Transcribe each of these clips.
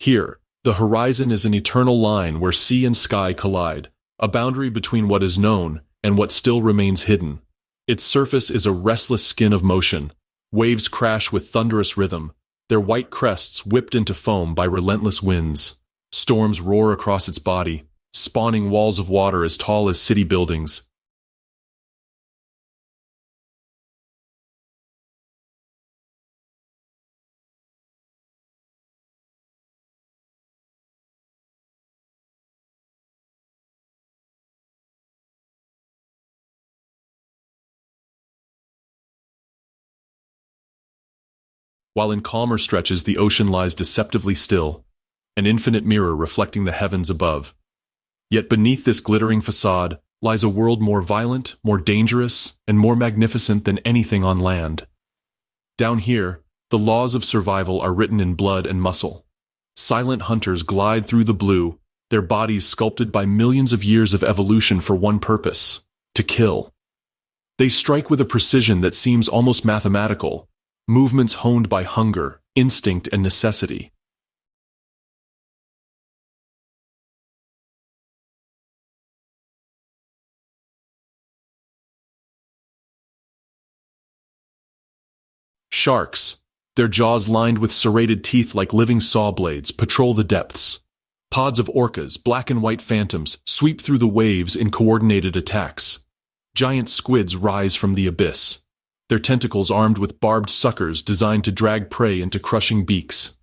Here, the horizon is an eternal line where sea and sky collide, a boundary between what is known and what still remains hidden. Its surface is a restless skin of motion. Waves crash with thunderous rhythm, their white crests whipped into foam by relentless winds. Storms roar across its body, spawning walls of water as tall as city buildings. While in calmer stretches the ocean lies deceptively still, an infinite mirror reflecting the heavens above. Yet beneath this glittering facade lies a world more violent, more dangerous, and more magnificent than anything on land. Down here, the laws of survival are written in blood and muscle. Silent hunters glide through the blue, their bodies sculpted by millions of years of evolution for one purpose: to kill. They strike with a precision that seems almost mathematical, movements honed by hunger, instinct, and necessity. Sharks, their jaws lined with serrated teeth like living saw blades, patrol the depths. Pods of orcas, black and white phantoms, sweep through the waves in coordinated attacks. Giant squids rise from the abyss, their tentacles armed with barbed suckers designed to drag prey into crushing beaks.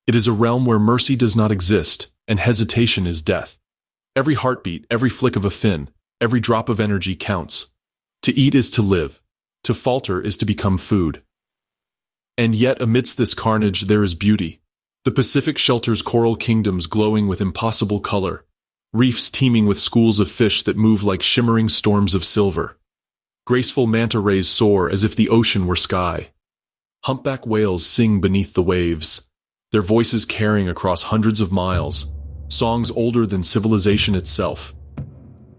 It is a realm where mercy does not exist, and hesitation is death. Every heartbeat, every flick of a fin, every drop of energy counts. To eat is to live. To falter is to become food. And yet amidst this carnage there is beauty. The Pacific shelters coral kingdoms glowing with impossible color, reefs teeming with schools of fish that move like shimmering storms of silver. Graceful manta rays soar as if the ocean were sky. Humpback whales sing beneath the waves, their voices carrying across hundreds of miles, songs older than civilization itself.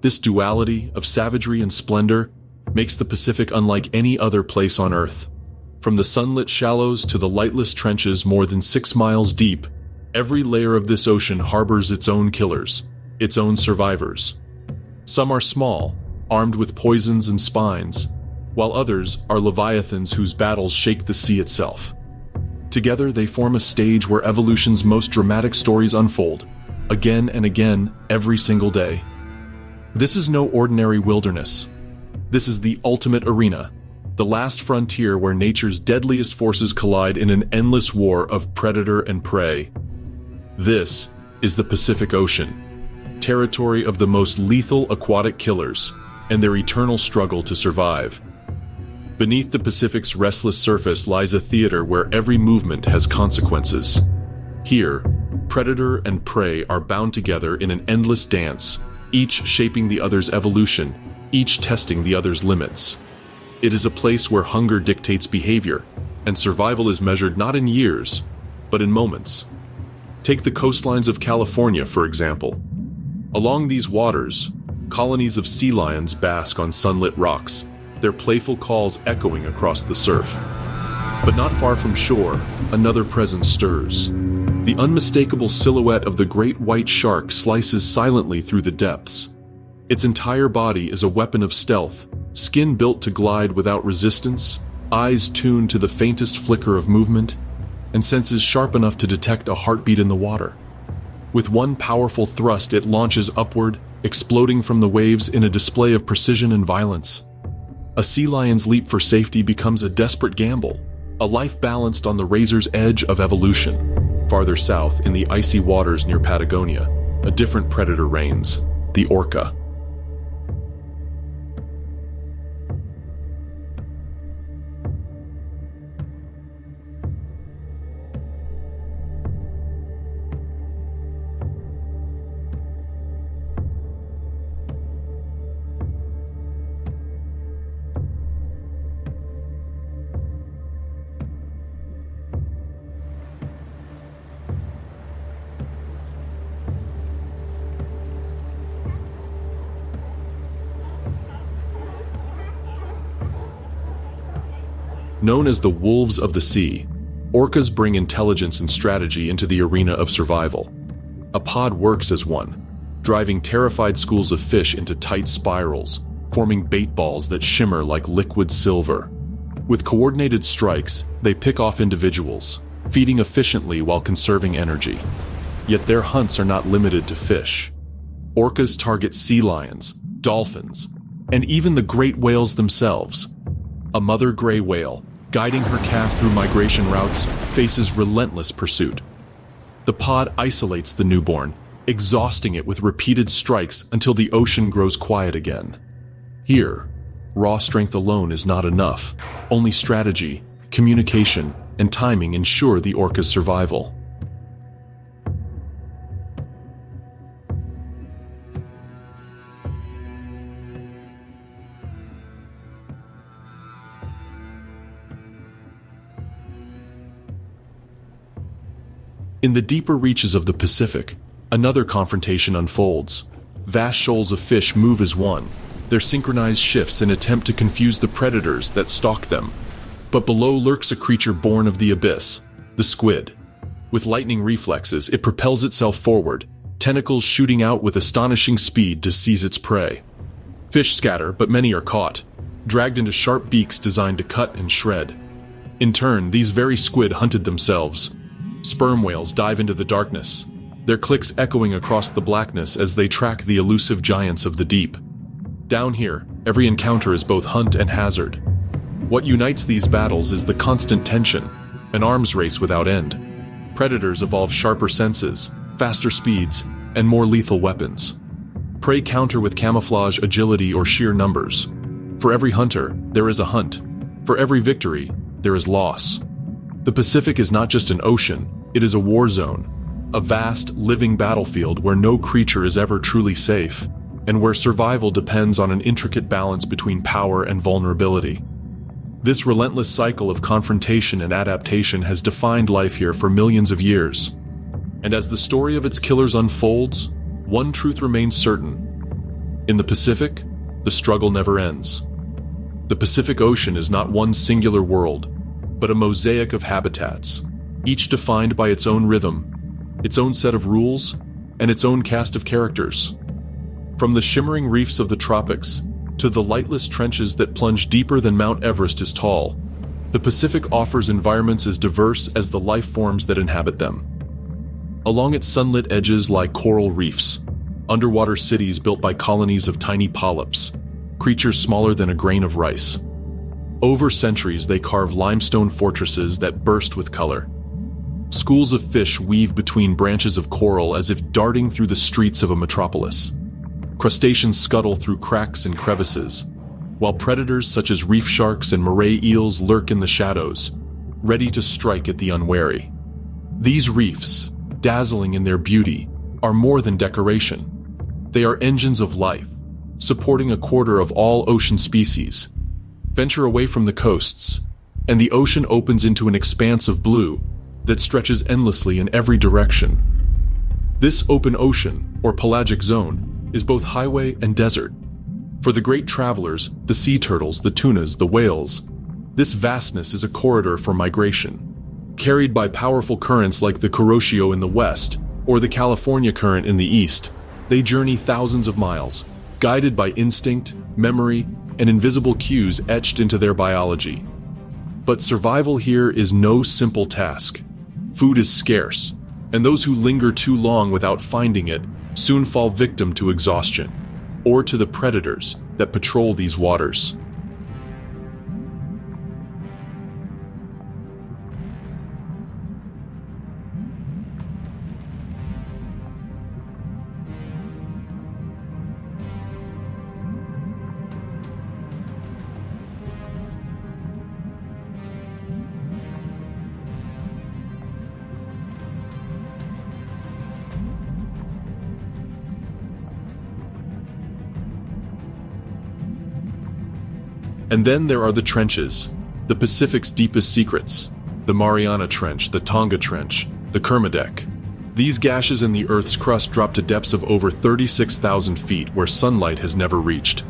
This duality of savagery and splendor makes the Pacific unlike any other place on Earth. From the sunlit shallows to the lightless trenches more than 6 miles deep, every layer of this ocean harbors its own killers, its own survivors. Some are small, armed with poisons and spines, while others are leviathans whose battles shake the sea itself. Together they form a stage where evolution's most dramatic stories unfold, again and again, every single day. This is no ordinary wilderness. This is the ultimate arena, the last frontier where nature's deadliest forces collide in an endless war of predator and prey. This is the Pacific Ocean, territory of the most lethal aquatic killers, and their eternal struggle to survive. Beneath the Pacific's restless surface lies a theater where every movement has consequences. Here, predator and prey are bound together in an endless dance, each shaping the other's evolution, each testing the other's limits. It is a place where hunger dictates behavior, and survival is measured not in years, but in moments. Take the coastlines of California, for example. Along these waters, colonies of sea lions bask on sunlit rocks, their playful calls echoing across the surf. But not far from shore, another presence stirs. The unmistakable silhouette of the great white shark slices silently through the depths. Its entire body is a weapon of stealth, skin built to glide without resistance, eyes tuned to the faintest flicker of movement, and senses sharp enough to detect a heartbeat in the water. With one powerful thrust, it launches upward, exploding from the waves in a display of precision and violence. A sea lion's leap for safety becomes a desperate gamble, a life balanced on the razor's edge of evolution. Farther south, in the icy waters near Patagonia, a different predator reigns, the orca. Known as the wolves of the sea, Orcas bring intelligence and strategy into the arena of survival. A pod works as one, driving terrified schools of fish into tight spirals, forming bait balls that shimmer like liquid silver. With coordinated strikes, they pick off individuals, feeding efficiently while conserving energy. Yet their hunts are not limited to fish. Orcas target sea lions, dolphins, and even the great whales themselves. A mother gray whale, guiding her calf through migration routes, faces relentless pursuit. The pod isolates the newborn, exhausting it with repeated strikes until the ocean grows quiet again. Here, raw strength alone is not enough. Only strategy, communication, and timing ensure the orca's survival. In the deeper reaches of the Pacific, another confrontation unfolds. Vast shoals of fish move as one, their synchronized shifts in attempt to confuse the predators that stalk them. But below lurks a creature born of the abyss, the squid. With lightning reflexes, it propels itself forward, tentacles shooting out with astonishing speed to seize its prey. Fish scatter, but many are caught, dragged into sharp beaks designed to cut and shred. In turn, these very squid hunted themselves. Sperm whales dive into the darkness, their clicks echoing across the blackness as they track the elusive giants of the deep. Down here, every encounter is both hunt and hazard. What unites these battles is the constant tension, an arms race without end. Predators evolve sharper senses, faster speeds, and more lethal weapons. Prey counter with camouflage, agility, or sheer numbers. For every hunter, there is a hunt. For every victory, there is loss. The Pacific is not just an ocean, it is a war zone, a vast, living battlefield where no creature is ever truly safe, and where survival depends on an intricate balance between power and vulnerability. This relentless cycle of confrontation and adaptation has defined life here for millions of years. And as the story of its killers unfolds, one truth remains certain. In the Pacific, the struggle never ends. The Pacific Ocean is not one singular world, but a mosaic of habitats, each defined by its own rhythm, its own set of rules, and its own cast of characters. From the shimmering reefs of the tropics to the lightless trenches that plunge deeper than Mount Everest is tall, the Pacific offers environments as diverse as the life forms that inhabit them. Along its sunlit edges lie coral reefs, underwater cities built by colonies of tiny polyps, creatures smaller than a grain of rice. Over centuries, they carve limestone fortresses that burst with color. Schools of fish weave between branches of coral as if darting through the streets of a metropolis. Crustaceans scuttle through cracks and crevices, while predators such as reef sharks and moray eels lurk in the shadows, ready to strike at the unwary. These reefs, dazzling in their beauty, are more than decoration. They are engines of life, supporting a quarter of all ocean species. Venture away from the coasts, and the ocean opens into an expanse of blue that stretches endlessly in every direction. This open ocean, or pelagic zone, is both highway and desert. For the great travelers, the sea turtles, the tunas, the whales, this vastness is a corridor for migration. Carried by powerful currents like the Kuroshio in the west, or the California current in the east, they journey thousands of miles, guided by instinct, memory, and invisible cues etched into their biology. But survival here is no simple task. Food is scarce, and those who linger too long without finding it soon fall victim to exhaustion, or to the predators that patrol these waters. And then there are the trenches, the Pacific's deepest secrets, the Mariana Trench, the Tonga Trench, the Kermadec. These gashes in the Earth's crust drop to depths of over 36,000 feet where sunlight has never reached.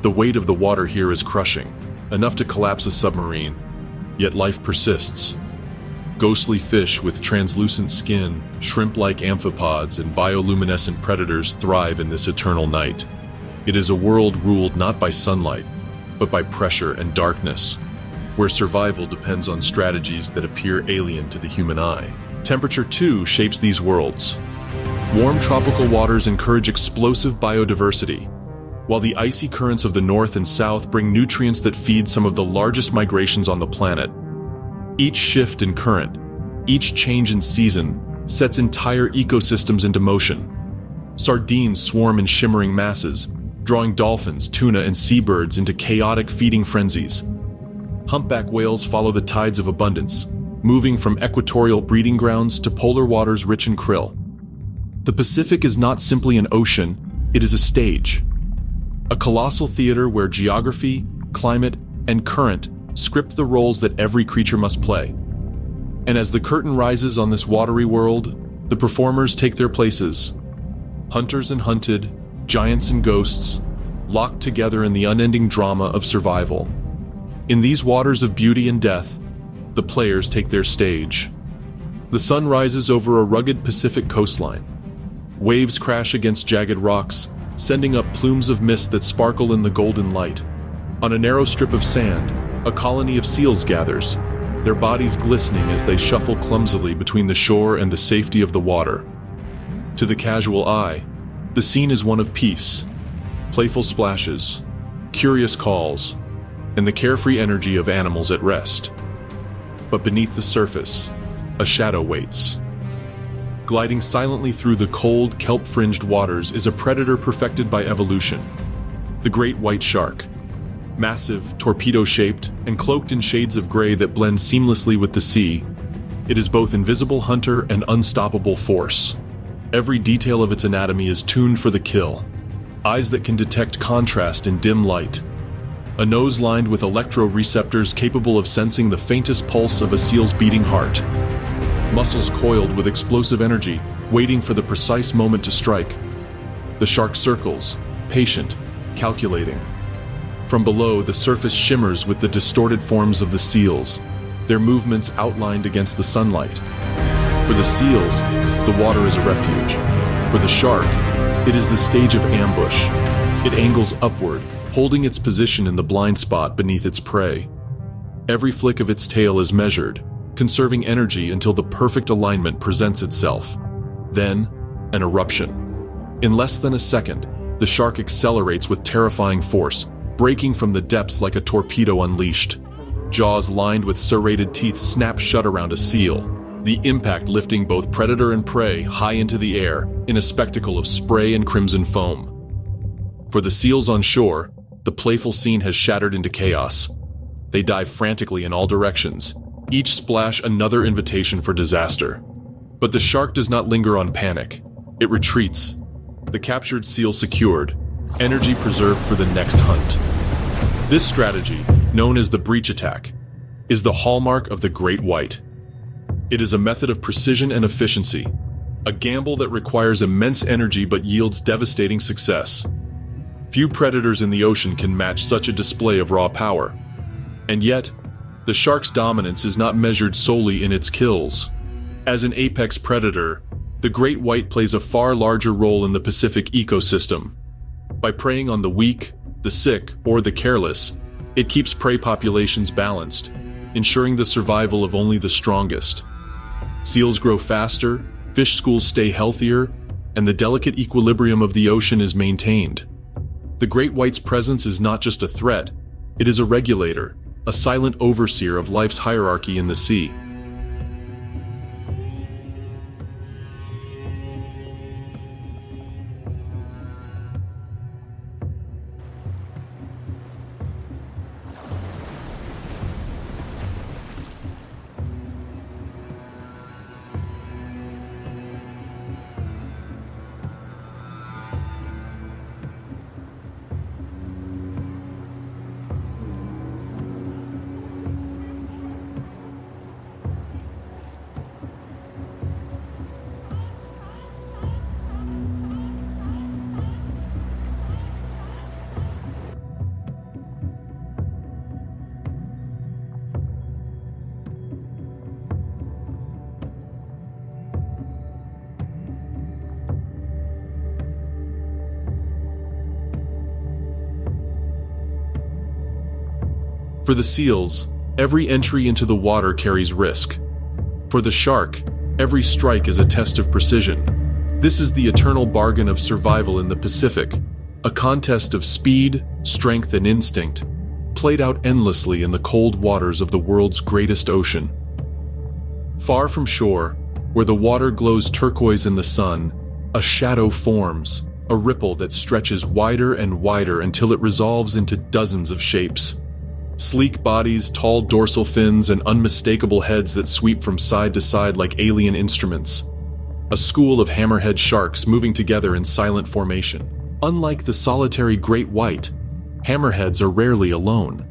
The weight of the water here is crushing, enough to collapse a submarine, yet life persists. Ghostly fish with translucent skin, shrimp-like amphipods, and bioluminescent predators thrive in this eternal night. It is a world ruled not by sunlight, but by pressure and darkness, where survival depends on strategies that appear alien to the human eye. Temperature, too, shapes these worlds. Warm tropical waters encourage explosive biodiversity, while the icy currents of the north and south bring nutrients that feed some of the largest migrations on the planet. Each shift in current, each change in season, sets entire ecosystems into motion. Sardines swarm in shimmering masses, drawing dolphins, tuna, and seabirds into chaotic feeding frenzies. Humpback whales follow the tides of abundance, moving from equatorial breeding grounds to polar waters rich in krill. The Pacific is not simply an ocean, it is a stage. A colossal theater where geography, climate, and current script the roles that every creature must play. And as the curtain rises on this watery world, the performers take their places. Hunters and hunted, giants and ghosts, locked together in the unending drama of survival. In these waters of beauty and death, the players take their stage. The sun rises over a rugged Pacific coastline. Waves crash against jagged rocks, sending up plumes of mist that sparkle in the golden light. On a narrow strip of sand, a colony of seals gathers, their bodies glistening as they shuffle clumsily between the shore and the safety of the water. To the casual eye, the scene is one of peace, playful splashes, curious calls, and the carefree energy of animals at rest. But beneath the surface, a shadow waits. Gliding silently through the cold, kelp-fringed waters is a predator perfected by evolution, the great white shark. Massive, torpedo-shaped, and cloaked in shades of gray that blend seamlessly with the sea, it is both invisible hunter and unstoppable force. Every detail of its anatomy is tuned for the kill. Eyes that can detect contrast in dim light. A nose lined with electroreceptors capable of sensing the faintest pulse of a seal's beating heart. Muscles coiled with explosive energy, waiting for the precise moment to strike. The shark circles, patient, calculating. From below, the surface shimmers with the distorted forms of the seals, their movements outlined against the sunlight. For the seals, the water is a refuge. For the shark, it is the stage of ambush. It angles upward, holding its position in the blind spot beneath its prey. Every flick of its tail is measured, conserving energy until the perfect alignment presents itself. Then, an eruption. In less than a second, the shark accelerates with terrifying force, breaking from the depths like a torpedo unleashed. Jaws lined with serrated teeth snap shut around a seal, the impact lifting both predator and prey high into the air in a spectacle of spray and crimson foam. For the seals on shore, the playful scene has shattered into chaos. They dive frantically in all directions, each splash another invitation for disaster. But the shark does not linger on panic. It retreats, the captured seal secured, energy preserved for the next hunt. This strategy, known as the breach attack, is the hallmark of the great white. It is a method of precision and efficiency, a gamble that requires immense energy but yields devastating success. Few predators in the ocean can match such a display of raw power. And yet, the shark's dominance is not measured solely in its kills. As an apex predator, the great white plays a far larger role in the Pacific ecosystem. By preying on the weak, the sick, or the careless, it keeps prey populations balanced, ensuring the survival of only the strongest. Seals grow faster, fish schools stay healthier, and the delicate equilibrium of the ocean is maintained. The great white's presence is not just a threat, it is a regulator, a silent overseer of life's hierarchy in the sea. For the seals, every entry into the water carries risk. For the shark, every strike is a test of precision. This is the eternal bargain of survival in the Pacific, a contest of speed, strength, and instinct, played out endlessly in the cold waters of the world's greatest ocean. Far from shore, where the water glows turquoise in the sun, a shadow forms, a ripple that stretches wider and wider until it resolves into dozens of shapes. Sleek bodies, tall dorsal fins, and unmistakable heads that sweep from side to side like alien instruments. A school of hammerhead sharks moving together in silent formation. Unlike the solitary great white, hammerheads are rarely alone.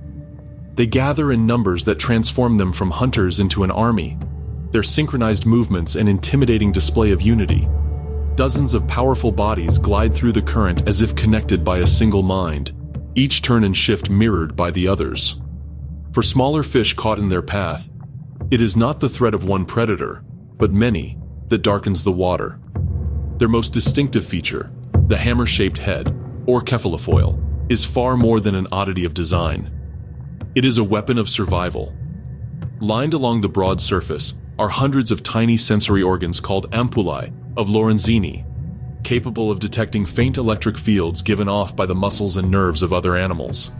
They gather in numbers that transform them from hunters into an army, their synchronized movements an intimidating display of unity. Dozens of powerful bodies glide through the current as if connected by a single mind, each turn and shift mirrored by the others. For smaller fish caught in their path, it is not the threat of one predator, but many, that darkens the water. Their most distinctive feature, the hammer-shaped head, or cephalofoil, is far more than an oddity of design. It is a weapon of survival. Lined along the broad surface are hundreds of tiny sensory organs called ampullae of Lorenzini, capable of detecting faint electric fields given off by the muscles and nerves of other animals.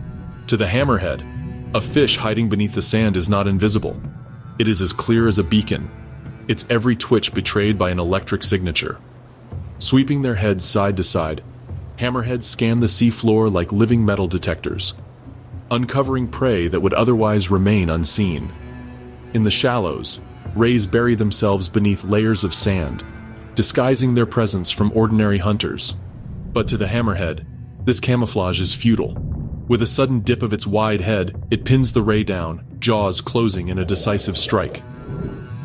To the hammerhead, a fish hiding beneath the sand is not invisible. It is as clear as a beacon, its every twitch betrayed by an electric signature. Sweeping their heads side to side, hammerheads scan the seafloor like living metal detectors, uncovering prey that would otherwise remain unseen. In the shallows, rays bury themselves beneath layers of sand, disguising their presence from ordinary hunters. But to the hammerhead, this camouflage is futile. With a sudden dip of its wide head, it pins the ray down, jaws closing in a decisive strike.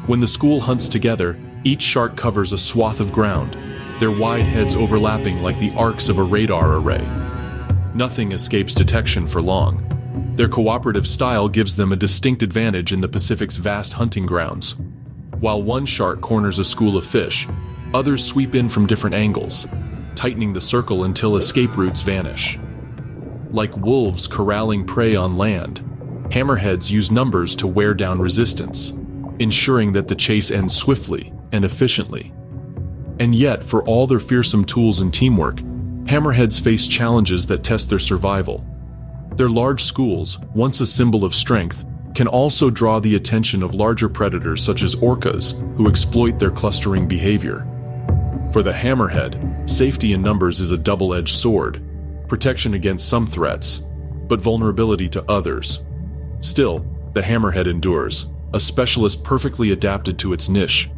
When the school hunts together, each shark covers a swath of ground, their wide heads overlapping like the arcs of a radar array. Nothing escapes detection for long. Their cooperative style gives them a distinct advantage in the Pacific's vast hunting grounds. While one shark corners a school of fish, others sweep in from different angles, tightening the circle until escape routes vanish. Like wolves corralling prey on land, hammerheads use numbers to wear down resistance, ensuring that the chase ends swiftly and efficiently. And yet, for all their fearsome tools and teamwork, hammerheads face challenges that test their survival. Their large schools, once a symbol of strength, can also draw the attention of larger predators such as orcas, who exploit their clustering behavior. For the hammerhead, safety in numbers is a double-edged sword, protection against some threats, but vulnerability to others. Still, the hammerhead endures, a specialist perfectly adapted to its niche.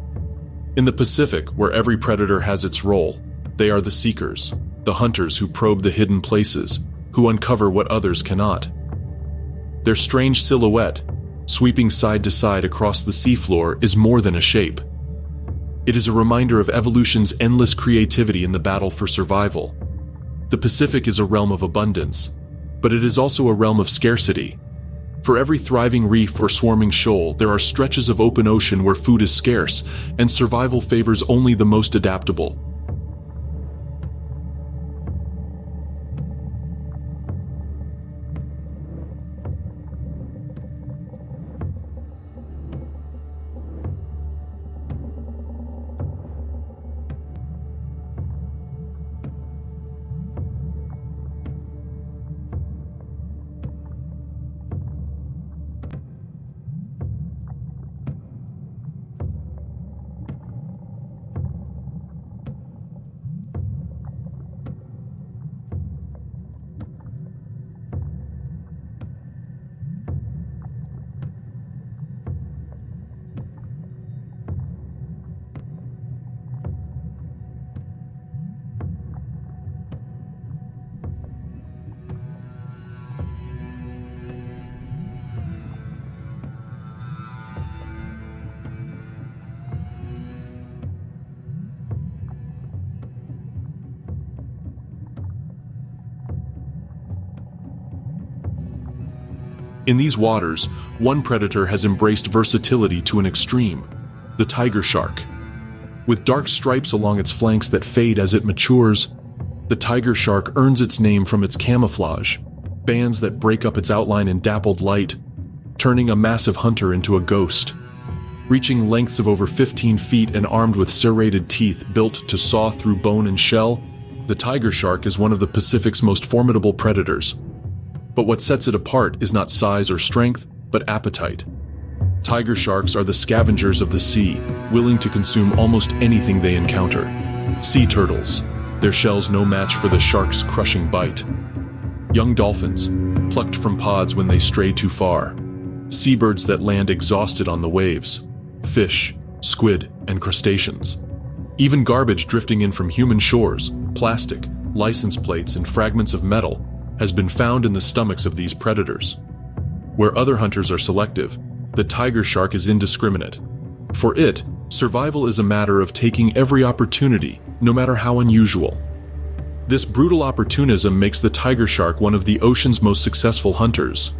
In the Pacific, where every predator has its role, they are the seekers, the hunters who probe the hidden places, who uncover what others cannot. Their strange silhouette, sweeping side to side across the seafloor, is more than a shape. It is a reminder of evolution's endless creativity in the battle for survival. The Pacific is a realm of abundance, but it is also a realm of scarcity. For every thriving reef or swarming shoal, there are stretches of open ocean where food is scarce, and survival favors only the most adaptable. In these waters, one predator has embraced versatility to an extreme: the tiger shark. With dark stripes along its flanks that fade as it matures, the tiger shark earns its name from its camouflage. bands that break up its outline in dappled light, turning a massive hunter into a ghost. Reaching lengths of over 15 feet and armed with serrated teeth built to saw through bone and shell, the tiger shark is one of the Pacific's most formidable predators. But what sets it apart is not size or strength, but appetite. Tiger sharks are the scavengers of the sea, willing to consume almost anything they encounter. Sea turtles, their shells no match for the shark's crushing bite. Young dolphins, plucked from pods when they stray too far. Seabirds that land exhausted on the waves. Fish, squid, and crustaceans. Even garbage drifting in from human shores, plastic, license plates, and fragments of metal, has been found in the stomachs of these predators. Where other hunters are selective, the tiger shark is indiscriminate. For it, survival is a matter of taking every opportunity, no matter how unusual. This brutal opportunism makes the tiger shark one of the ocean's most successful hunters.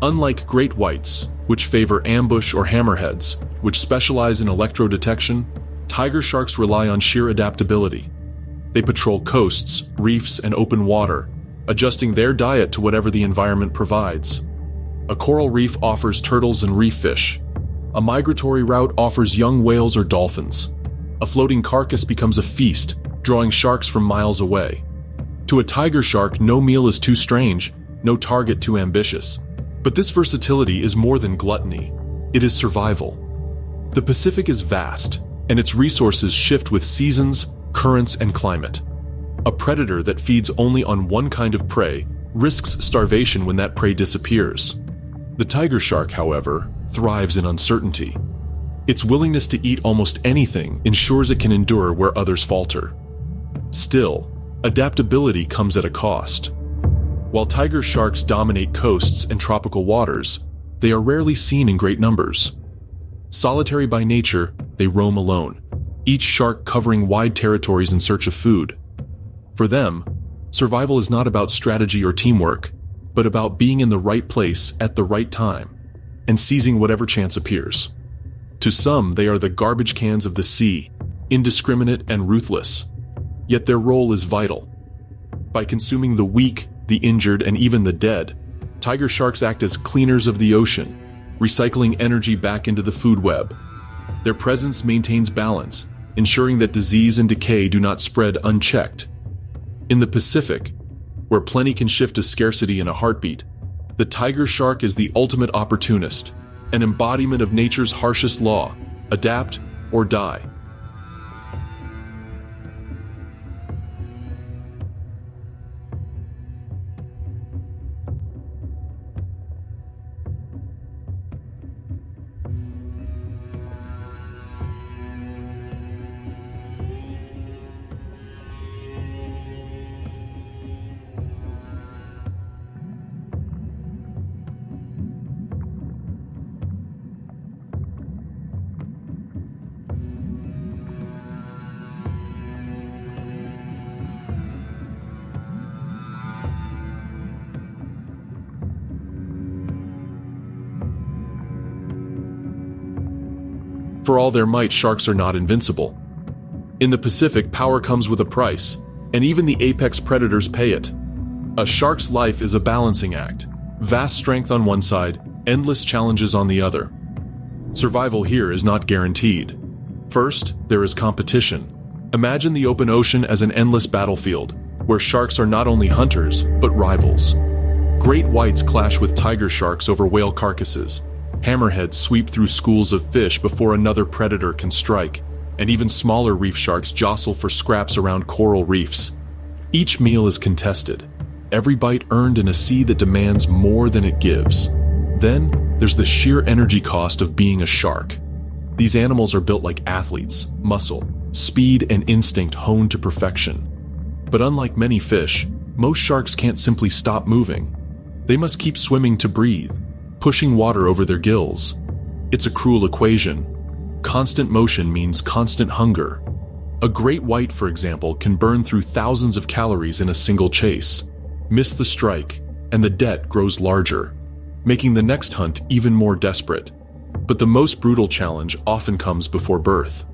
Unlike great whites, which favor ambush or hammerheads, which specialize in electrodetection, tiger sharks rely on sheer adaptability. They patrol coasts, reefs, and open water, adjusting their diet to whatever the environment provides. A coral reef offers turtles and reef fish. A migratory route offers young whales or dolphins. A floating carcass becomes a feast, drawing sharks from miles away. To a tiger shark, no meal is too strange, no target too ambitious. But this versatility is more than gluttony. It is survival. The Pacific is vast, and its resources shift with seasons, currents, and climate. A predator that feeds only on one kind of prey risks starvation when that prey disappears. The tiger shark, however, thrives in uncertainty. Its willingness to eat almost anything ensures it can endure where others falter. Still, adaptability comes at a cost. While tiger sharks dominate coasts and tropical waters, they are rarely seen in great numbers. Solitary by nature, they roam alone, each shark covering wide territories in search of food. For them, survival is not about strategy or teamwork, but about being in the right place at the right time and seizing whatever chance appears. To some, they are the garbage cans of the sea, indiscriminate and ruthless. Yet their role is vital. By consuming the weak, the injured, and even the dead, tiger sharks act as cleaners of the ocean, recycling energy back into the food web. Their presence maintains balance, ensuring that disease and decay do not spread unchecked. In the Pacific, where plenty can shift to scarcity in a heartbeat, the tiger shark is the ultimate opportunist, an embodiment of nature's harshest law: adapt or die. For all their might, sharks are not invincible. In the Pacific, power comes with a price, and even the apex predators pay it. A shark's life is a balancing act, vast strength on one side, endless challenges on the other. Survival here is not guaranteed. First, there is competition. Imagine the open ocean as an endless battlefield, where sharks are not only hunters, but rivals. Great whites clash with tiger sharks over whale carcasses. Hammerheads sweep through schools of fish before another predator can strike, and even smaller reef sharks jostle for scraps around coral reefs. Each meal is contested, every bite earned in a sea that demands more than it gives. Then, there's the sheer energy cost of being a shark. These animals are built like athletes, muscle, speed, and instinct honed to perfection. But unlike many fish, most sharks can't simply stop moving. They must keep swimming to breathe, pushing water over their gills. It's a cruel equation. Constant motion means constant hunger. A great white, for example, can burn through thousands of calories in a single chase, miss the strike, and the debt grows larger, making the next hunt even more desperate. But the most brutal challenge often comes before birth.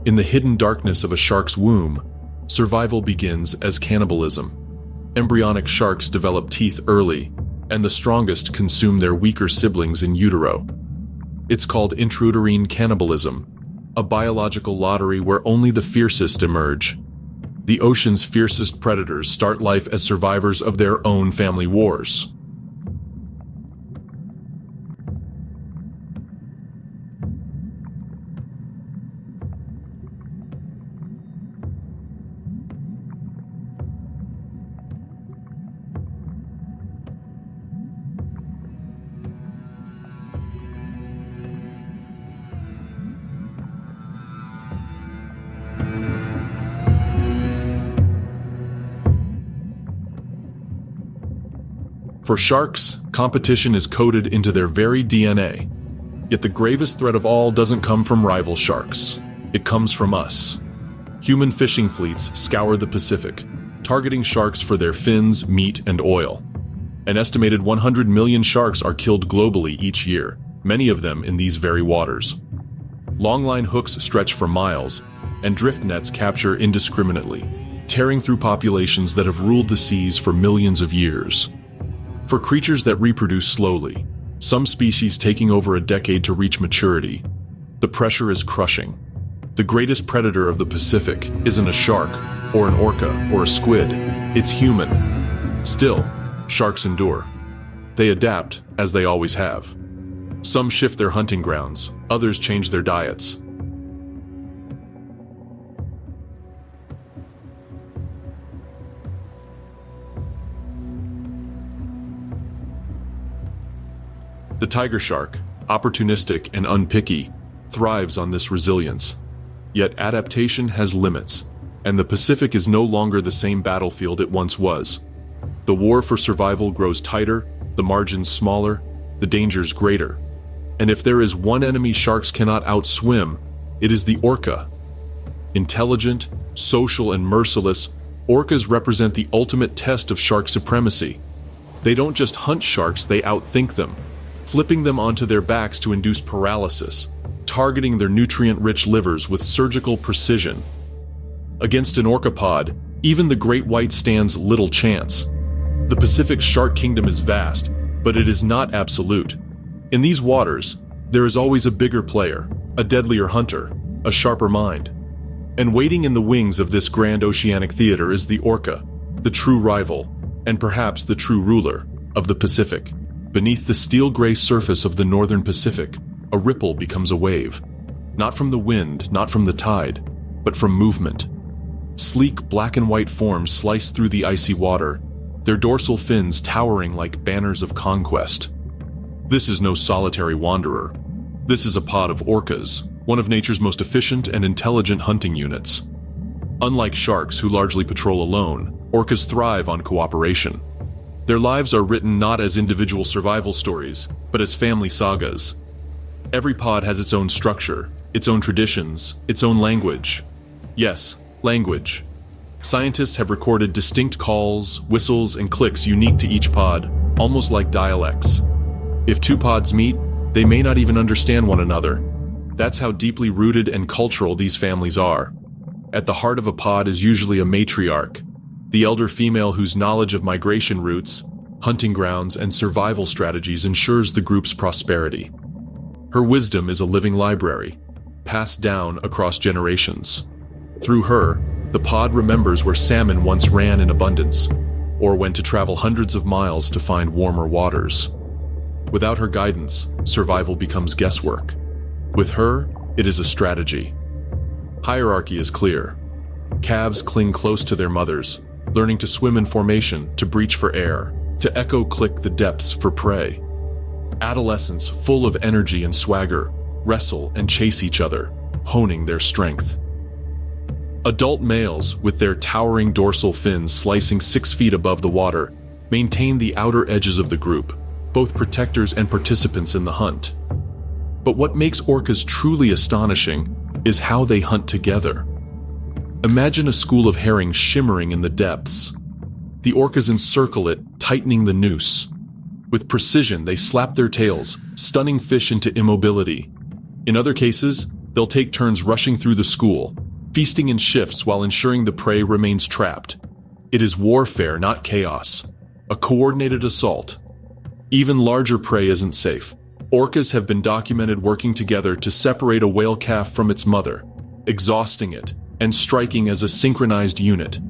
In the hidden darkness of a shark's womb, survival begins as cannibalism. Embryonic sharks develop teeth early, and the strongest consume their weaker siblings in utero. It's called intrauterine cannibalism, a biological lottery where only the fiercest emerge. The ocean's fiercest predators start life as survivors of their own family wars. For sharks, competition is coded into their very DNA. Yet the gravest threat of all doesn't come from rival sharks. It comes from us. Human fishing fleets scour the Pacific, targeting sharks for their fins, meat, and oil. An estimated 100 million sharks are killed globally each year, many of them in these very waters. Longline hooks stretch for miles, and drift nets capture indiscriminately, tearing through populations that have ruled the seas for millions of years. For creatures that reproduce slowly, some species taking over a decade to reach maturity, the pressure is crushing. The greatest predator of the Pacific isn't a shark, or an orca, or a squid. It's human. Still, sharks endure. They adapt, as they always have. Some shift their hunting grounds, others change their diets. The tiger shark, opportunistic and unpicky, thrives on this resilience. Yet adaptation has limits, and the Pacific is no longer the same battlefield it once was. The war for survival grows tighter, the margins smaller, the dangers greater. And if there is one enemy sharks cannot outswim, it is the orca. Intelligent, social, and merciless, orcas represent the ultimate test of shark supremacy. They don't just hunt sharks, they outthink them, flipping them onto their backs to induce paralysis, targeting their nutrient-rich livers with surgical precision. Against an orca pod, even the great white stands little chance. The Pacific shark kingdom is vast, but it is not absolute. In these waters, there is always a bigger player, a deadlier hunter, a sharper mind. And waiting in the wings of this grand oceanic theater is the orca, the true rival, and perhaps the true ruler, of the Pacific. Beneath the steel-gray surface of the northern Pacific, a ripple becomes a wave. Not from the wind, not from the tide, but from movement. Sleek black and white forms slice through the icy water, their dorsal fins towering like banners of conquest. This is no solitary wanderer. This is a pod of orcas, one of nature's most efficient and intelligent hunting units. Unlike sharks who largely patrol alone, orcas thrive on cooperation. Their lives are written not as individual survival stories, but as family sagas. Every pod has its own structure, its own traditions, its own language. Yes, language. Scientists have recorded distinct calls, whistles, and clicks unique to each pod, almost like dialects. If two pods meet, they may not even understand one another. That's how deeply rooted and cultural these families are. At the heart of a pod is usually a matriarch, the elder female whose knowledge of migration routes, hunting grounds, and survival strategies ensures the group's prosperity. Her wisdom is a living library, passed down across generations. Through her, the pod remembers where salmon once ran in abundance, or when to travel hundreds of miles to find warmer waters. Without her guidance, survival becomes guesswork. With her, it is a strategy. Hierarchy is clear. Calves cling close to their mothers, learning to swim in formation, to breach for air, to echo-click the depths for prey. Adolescents, full of energy and swagger, wrestle and chase each other, honing their strength. Adult males, with their towering dorsal fins slicing 6 feet above the water, maintain the outer edges of the group, both protectors and participants in the hunt. But what makes orcas truly astonishing is how they hunt together. Imagine a school of herring shimmering in the depths. The orcas encircle it, tightening the noose. With precision, they slap their tails, stunning fish into immobility. In other cases, they'll take turns rushing through the school, feasting in shifts while ensuring the prey remains trapped. It is warfare, not chaos. A coordinated assault. Even larger prey isn't safe. Orcas have been documented working together to separate a whale calf from its mother, exhausting it, and striking as a synchronized unit.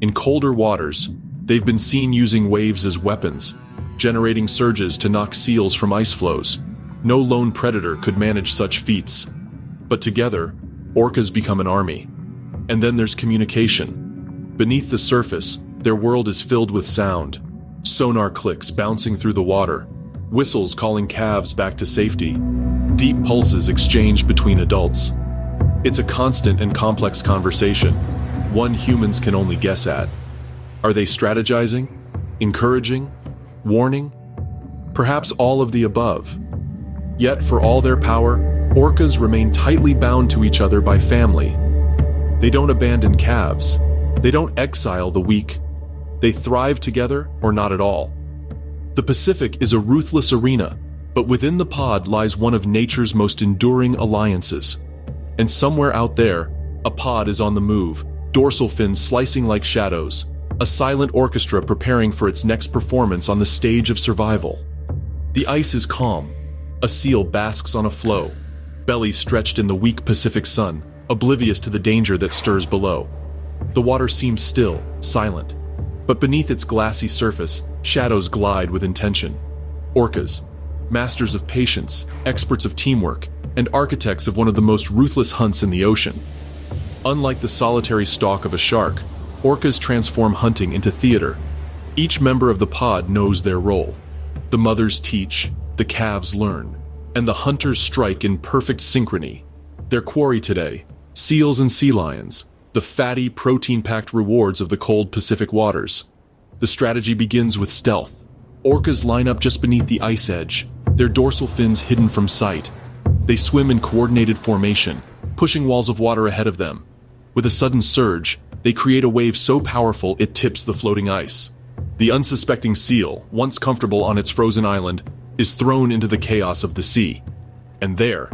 In colder waters, they've been seen using waves as weapons, generating surges to knock seals from ice floes. No lone predator could manage such feats. But together, orcas become an army. And then there's communication. Beneath the surface, their world is filled with sound. Sonar clicks bouncing through the water, whistles calling calves back to safety, deep pulses exchanged between adults. It's a constant and complex conversation, one humans can only guess at. Are they strategizing? Encouraging? Warning? Perhaps all of the above. Yet, for all their power, orcas remain tightly bound to each other by family. They don't abandon calves. They don't exile the weak. They thrive together or not at all. The Pacific is a ruthless arena, but within the pod lies one of nature's most enduring alliances. And somewhere out there, a pod is on the move, dorsal fins slicing like shadows, a silent orchestra preparing for its next performance on the stage of survival. The ice is calm. A seal basks on a floe, belly stretched in the weak Pacific sun, oblivious to the danger that stirs below. The water seems still, silent, but beneath its glassy surface, shadows glide with intention. Orcas, masters of patience, experts of teamwork, and architects of one of the most ruthless hunts in the ocean. Unlike the solitary stalk of a shark, orcas transform hunting into theater. Each member of the pod knows their role. The mothers teach, the calves learn, and the hunters strike in perfect synchrony. Their quarry today, seals and sea lions, the fatty, protein-packed rewards of the cold Pacific waters. The strategy begins with stealth. Orcas line up just beneath the ice edge, their dorsal fins hidden from sight. They swim in coordinated formation, pushing walls of water ahead of them. With a sudden surge, they create a wave so powerful it tips the floating ice. The unsuspecting seal, once comfortable on its frozen island, is thrown into the chaos of the sea. And there,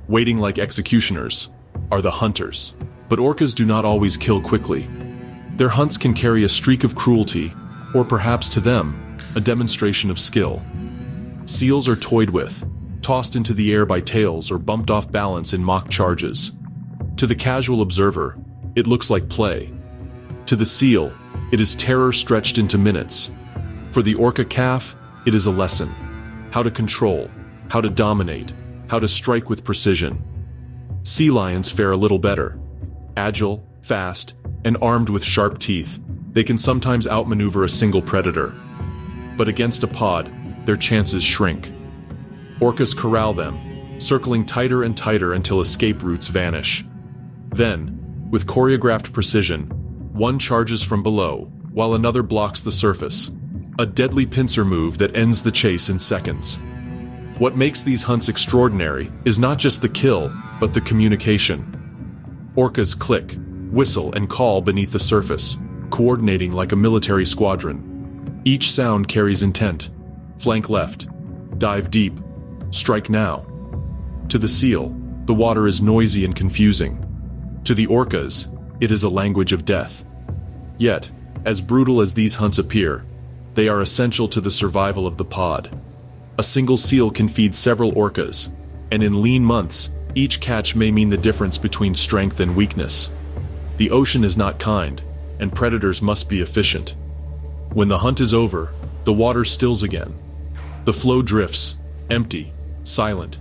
waiting like executioners, are the hunters. But orcas do not always kill quickly. Their hunts can carry a streak of cruelty, or perhaps to them, a demonstration of skill. Seals are toyed with, tossed into the air by tails or bumped off balance in mock charges. To the casual observer, it looks like play. To the seal, it is terror stretched into minutes. For the orca calf, it is a lesson. How to control, how to dominate, how to strike with precision. Sea lions fare a little better. Agile, fast, and armed with sharp teeth, they can sometimes outmaneuver a single predator. But against a pod, their chances shrink. Orcas corral them, circling tighter and tighter until escape routes vanish. Then, with choreographed precision, one charges from below, while another blocks the surface. A deadly pincer move that ends the chase in seconds. What makes these hunts extraordinary is not just the kill, but the communication. Orcas click, whistle, and call beneath the surface, coordinating like a military squadron. Each sound carries intent. Flank left, dive deep, strike now. To the seal, the water is noisy and confusing. To the orcas, it is a language of death. Yet, as brutal as these hunts appear, they are essential to the survival of the pod. A single seal can feed several orcas, and in lean months, each catch may mean the difference between strength and weakness. The ocean is not kind, and predators must be efficient. When the hunt is over, the water stills again. The flow drifts, empty, silent.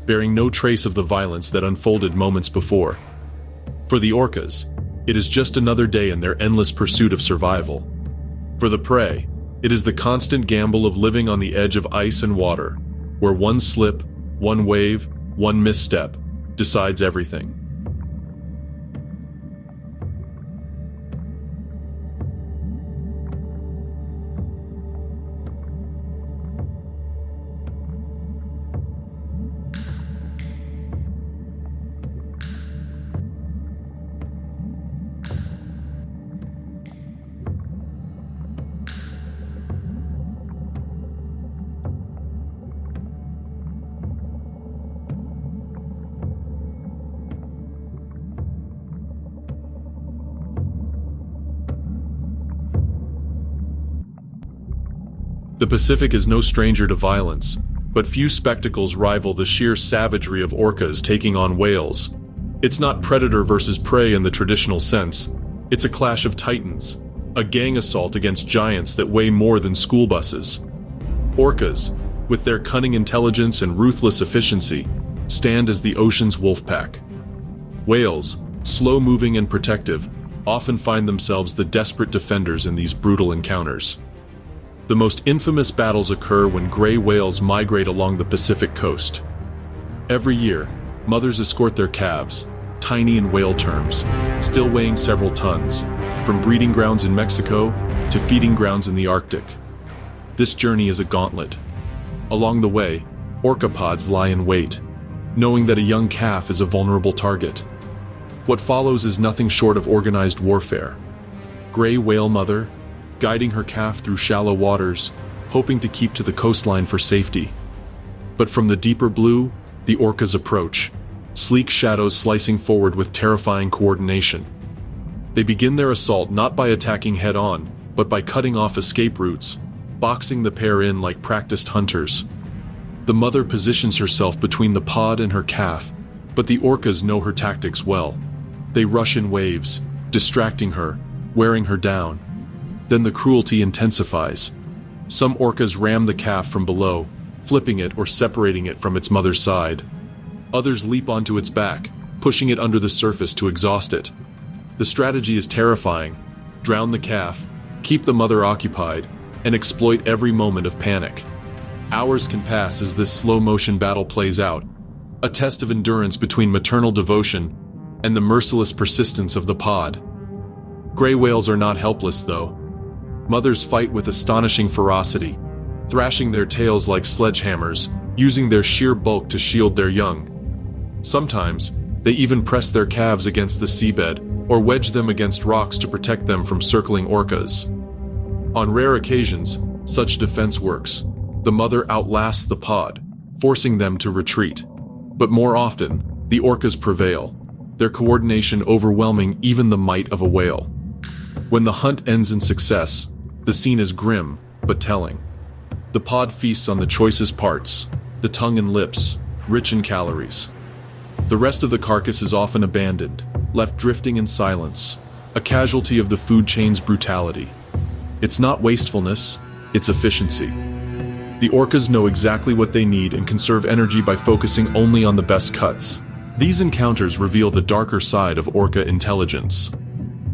bearing no trace of the violence that unfolded moments before. For the orcas, it is just another day in their endless pursuit of survival. For the prey, it is the constant gamble of living on the edge of ice and water, where one slip, one wave, one misstep decides everything. The Pacific is no stranger to violence, but few spectacles rival the sheer savagery of orcas taking on whales. It's not predator versus prey in the traditional sense. It's a clash of titans, a gang assault against giants that weigh more than school buses. Orcas, with their cunning intelligence and ruthless efficiency, stand as the ocean's wolf pack. Whales, slow-moving and protective, often find themselves the desperate defenders in these brutal encounters. The most infamous battles occur when gray whales migrate along the Pacific coast. Every year, mothers escort their calves, tiny in whale terms, still weighing several tons, from breeding grounds in Mexico to feeding grounds in the Arctic. This journey is a gauntlet. Along the way, orca pods lie in wait, knowing that a young calf is a vulnerable target. What follows is nothing short of organized warfare. Gray whale mother, guiding her calf through shallow waters, hoping to keep to the coastline for safety. But from the deeper blue, the orcas approach, sleek shadows slicing forward with terrifying coordination. They begin their assault not by attacking head-on, but by cutting off escape routes, boxing the pair in like practiced hunters. The mother positions herself between the pod and her calf, but the orcas know her tactics well. They rush in waves, distracting her, wearing her down. Then the cruelty intensifies. Some orcas ram the calf from below, flipping it or separating it from its mother's side. Others leap onto its back, pushing it under the surface to exhaust it. The strategy is terrifying. Drown the calf, keep the mother occupied, and exploit every moment of panic. Hours can pass as this slow-motion battle plays out, a test of endurance between maternal devotion and the merciless persistence of the pod. Gray whales are not helpless, though. Mothers fight with astonishing ferocity, thrashing their tails like sledgehammers, using their sheer bulk to shield their young. Sometimes, they even press their calves against the seabed or wedge them against rocks to protect them from circling orcas. On rare occasions, such defense works. The mother outlasts the pod, forcing them to retreat. But more often, the orcas prevail, their coordination overwhelming even the might of a whale. When the hunt ends in success, the scene is grim, but telling. The pod feasts on the choicest parts, the tongue and lips, rich in calories. The rest of the carcass is often abandoned, left drifting in silence, a casualty of the food chain's brutality. It's not wastefulness, it's efficiency. The orcas know exactly what they need and conserve energy by focusing only on the best cuts. These encounters reveal the darker side of orca intelligence.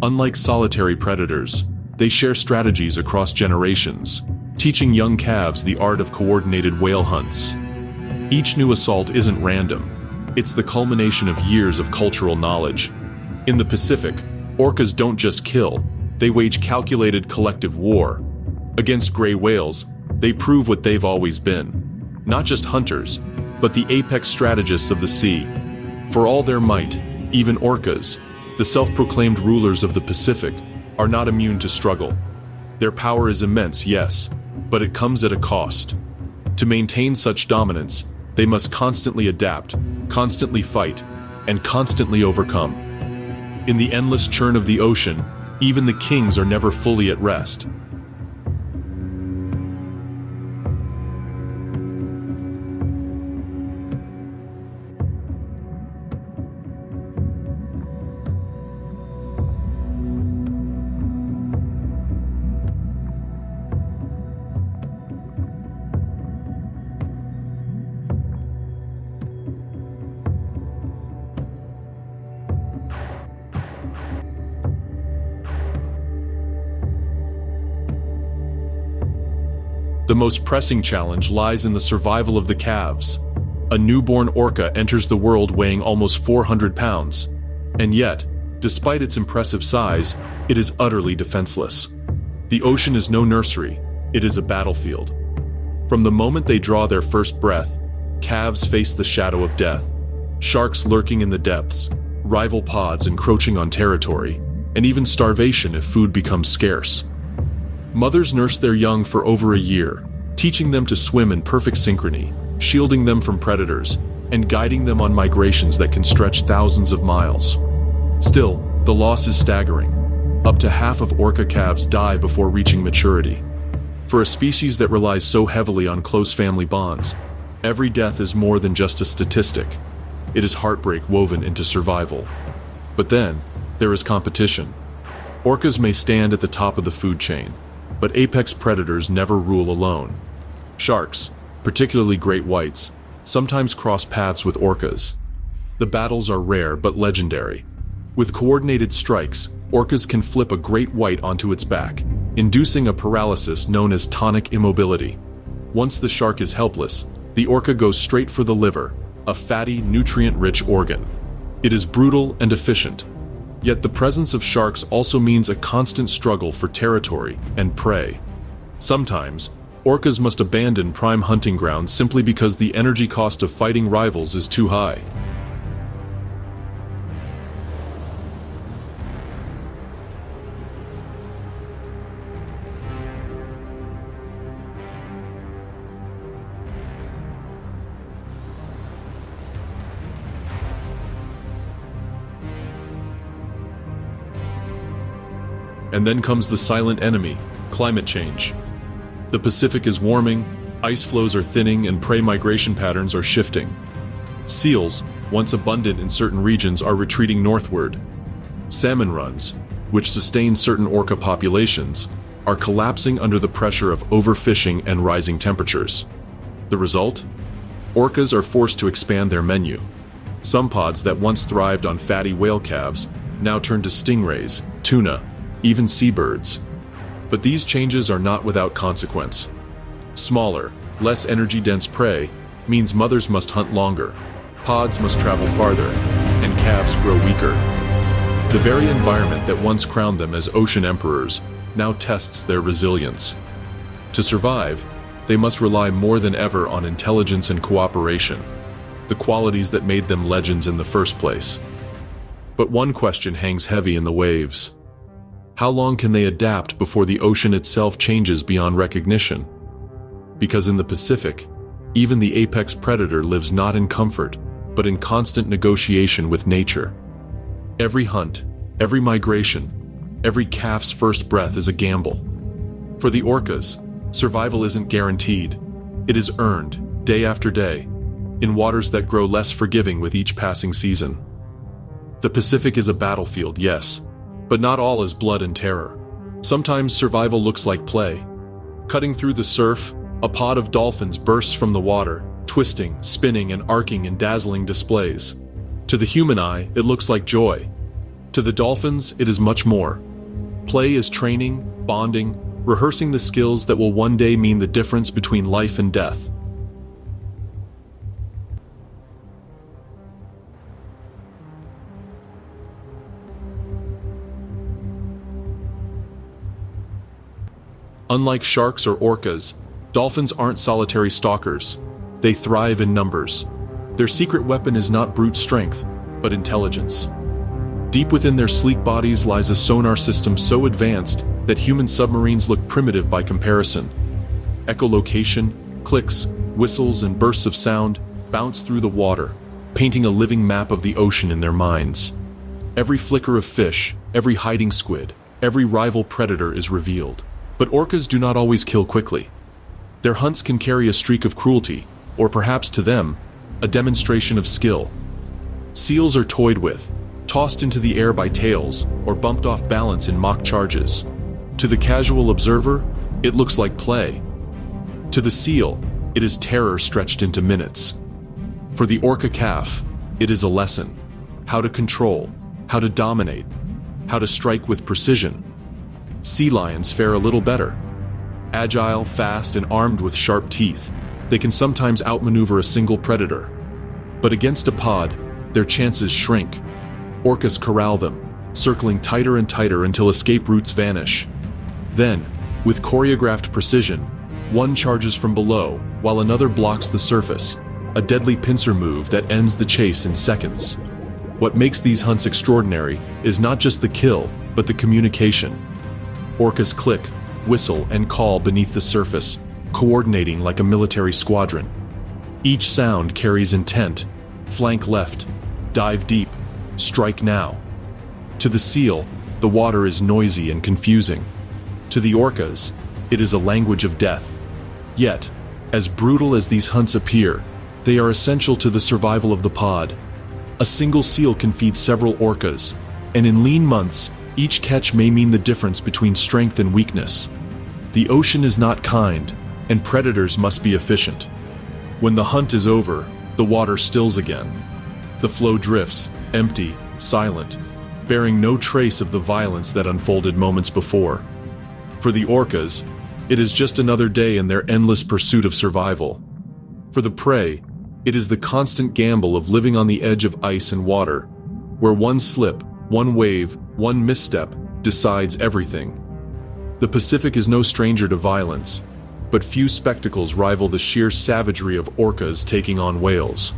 Unlike solitary predators, they share strategies across generations, teaching young calves the art of coordinated whale hunts. Each new assault isn't random. It's the culmination of years of cultural knowledge. In the Pacific, orcas don't just kill, they wage calculated collective war. Against gray whales, they prove what they've always been. Not just hunters, but the apex strategists of the sea. For all their might, even orcas, the self-proclaimed rulers of the Pacific, are not immune to struggle. Their power is immense, yes, but it comes at a cost. To maintain such dominance, they must constantly adapt, constantly fight, and constantly overcome. In the endless churn of the ocean, even the kings are never fully at rest. The most pressing challenge lies in the survival of the calves. A newborn orca enters the world weighing almost 400 pounds. And yet, despite its impressive size, it is utterly defenseless. The ocean is no nursery, it is a battlefield. From the moment they draw their first breath, calves face the shadow of death. Sharks lurking in the depths, rival pods encroaching on territory, and even starvation if food becomes scarce. Mothers nurse their young for over a year, teaching them to swim in perfect synchrony, shielding them from predators, and guiding them on migrations that can stretch thousands of miles. Still, the loss is staggering. Up to half of orca calves die before reaching maturity. For a species that relies so heavily on close family bonds, every death is more than just a statistic. It is heartbreak woven into survival. But then, there is competition. Orcas may stand at the top of the food chain, but apex predators never rule alone. Sharks, particularly great whites, sometimes cross paths with orcas. The battles are rare but legendary. With coordinated strikes, orcas can flip a great white onto its back, inducing a paralysis known as tonic immobility. Once the shark is helpless, the orca goes straight for the liver, a fatty, nutrient-rich organ. It is brutal and efficient. Yet the presence of sharks also means a constant struggle for territory and prey. Sometimes, orcas must abandon prime hunting grounds simply because the energy cost of fighting rivals is too high. And then comes the silent enemy, climate change. The Pacific is warming, ice flows are thinning, and prey migration patterns are shifting. Seals, once abundant in certain regions, are retreating northward. Salmon runs, which sustain certain orca populations, are collapsing under the pressure of overfishing and rising temperatures. The result? Orcas are forced to expand their menu. Some pods that once thrived on fatty whale calves now turn to stingrays, tuna, even seabirds. But these changes are not without consequence. Smaller, less energy-dense prey means mothers must hunt longer, pods must travel farther, and calves grow weaker. The very environment that once crowned them as ocean emperors now tests their resilience. To survive, they must rely more than ever on intelligence and cooperation, the qualities that made them legends in the first place. But one question hangs heavy in the waves. How long can they adapt before the ocean itself changes beyond recognition? Because in the Pacific, even the apex predator lives not in comfort, but in constant negotiation with nature. Every hunt, every migration, every calf's first breath is a gamble. For the orcas, survival isn't guaranteed. It is earned, day after day, in waters that grow less forgiving with each passing season. The Pacific is a battlefield, yes, but not all is blood and terror. Sometimes survival looks like play. Cutting through the surf, a pod of dolphins bursts from the water, twisting, spinning, and arcing in dazzling displays. To the human eye, it looks like joy. To the dolphins, it is much more. Play is training, bonding, rehearsing the skills that will one day mean the difference between life and death. Unlike sharks or orcas, dolphins aren't solitary stalkers. They thrive in numbers. Their secret weapon is not brute strength, but intelligence. Deep within their sleek bodies lies a sonar system so advanced that human submarines look primitive by comparison. Echolocation, clicks, whistles, and bursts of sound bounce through the water, painting a living map of the ocean in their minds. Every flicker of fish, every hiding squid, every rival predator is revealed. But orcas do not always kill quickly. Their hunts can carry a streak of cruelty, or perhaps to them, a demonstration of skill. Seals are toyed with, tossed into the air by tails, or bumped off balance in mock charges. To the casual observer, it looks like play. To the seal, it is terror stretched into minutes. For the orca calf, it is a lesson: how to control, how to dominate, how to strike with precision. Sea lions fare a little better. Agile, fast, and armed with sharp teeth, they can sometimes outmaneuver a single predator. But against a pod, their chances shrink. Orcas corral them, circling tighter and tighter until escape routes vanish. Then, with choreographed precision, one charges from below while another blocks the surface, a deadly pincer move that ends the chase in seconds. What makes these hunts extraordinary is not just the kill, but the communication. Orcas click, whistle, and call beneath the surface, coordinating like a military squadron. Each sound carries intent: flank left, dive deep, strike now. To the seal, the water is noisy and confusing. To the orcas, it is a language of death. Yet, as brutal as these hunts appear, they are essential to the survival of the pod. A single seal can feed several orcas, and in lean months, each catch may mean the difference between strength and weakness. The ocean is not kind, and predators must be efficient. When the hunt is over, the water stills again. The flow drifts, empty, silent, bearing no trace of the violence that unfolded moments before. For the orcas, it is just another day in their endless pursuit of survival. For the prey, it is the constant gamble of living on the edge of ice and water, where one slip, one wave, one misstep decides everything. The Pacific is no stranger to violence, but few spectacles rival the sheer savagery of orcas taking on whales.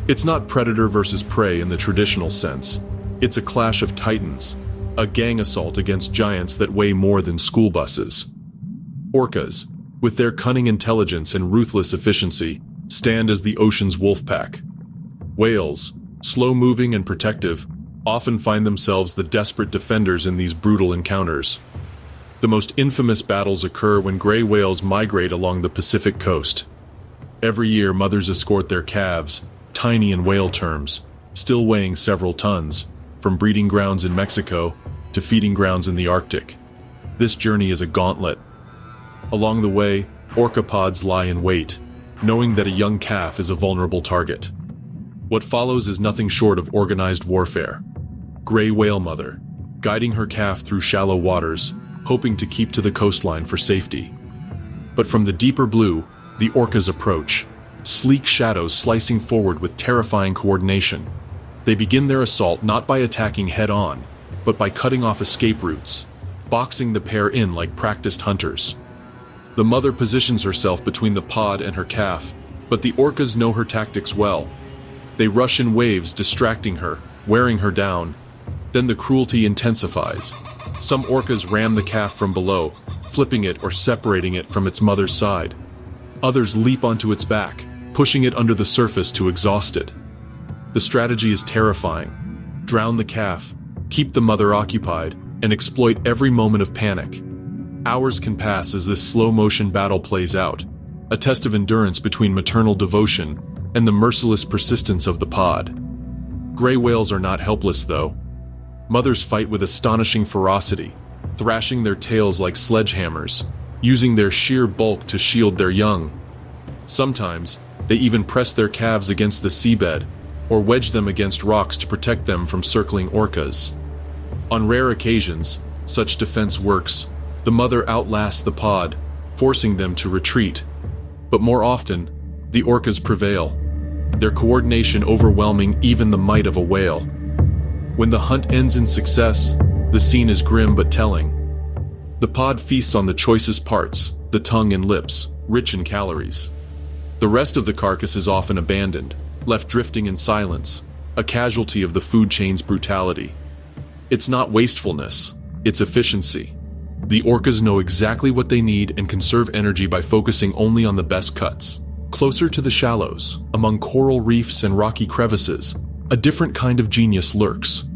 It's not predator versus prey in the traditional sense. It's a clash of titans, a gang assault against giants that weigh more than school buses. Orcas, with their cunning intelligence and ruthless efficiency, stand as the ocean's wolf pack. Whales, slow-moving and protective, often find themselves the desperate defenders in these brutal encounters. The most infamous battles occur when gray whales migrate along the Pacific coast. Every year, mothers escort their calves, tiny in whale terms, still weighing several tons, from breeding grounds in Mexico to feeding grounds in the Arctic. This journey is a gauntlet. Along the way, orca pods lie in wait, knowing that a young calf is a vulnerable target. What follows is nothing short of organized warfare. Gray whale mother, guiding her calf through shallow waters, hoping to keep to the coastline for safety. But from the deeper blue, the orcas approach, sleek shadows slicing forward with terrifying coordination. They begin their assault not by attacking head-on, but by cutting off escape routes, boxing the pair in like practiced hunters. The mother positions herself between the pod and her calf, but the orcas know her tactics well. They rush in waves, distracting her, wearing her down. Then the cruelty intensifies. Some orcas ram the calf from below, flipping it or separating it from its mother's side. Others leap onto its back, pushing it under the surface to exhaust it. The strategy is terrifying. Drown the calf, keep the mother occupied, and exploit every moment of panic. Hours can pass as this slow-motion battle plays out, a test of endurance between maternal devotion and the merciless persistence of the pod. Gray whales are not helpless, though. Mothers fight with astonishing ferocity, thrashing their tails like sledgehammers, using their sheer bulk to shield their young. Sometimes, they even press their calves against the seabed, or wedge them against rocks to protect them from circling orcas. On rare occasions, such defense works. The mother outlasts the pod, forcing them to retreat. But more often, the orcas prevail, their coordination overwhelming even the might of a whale. When the hunt ends in success, the scene is grim but telling. The pod feasts on the choicest parts, the tongue and lips, rich in calories. The rest of the carcass is often abandoned, left drifting in silence, a casualty of the food chain's brutality. It's not wastefulness, it's efficiency. The orcas know exactly what they need and conserve energy by focusing only on the best cuts. Closer to the shallows, among coral reefs and rocky crevices, a different kind of genius lurks.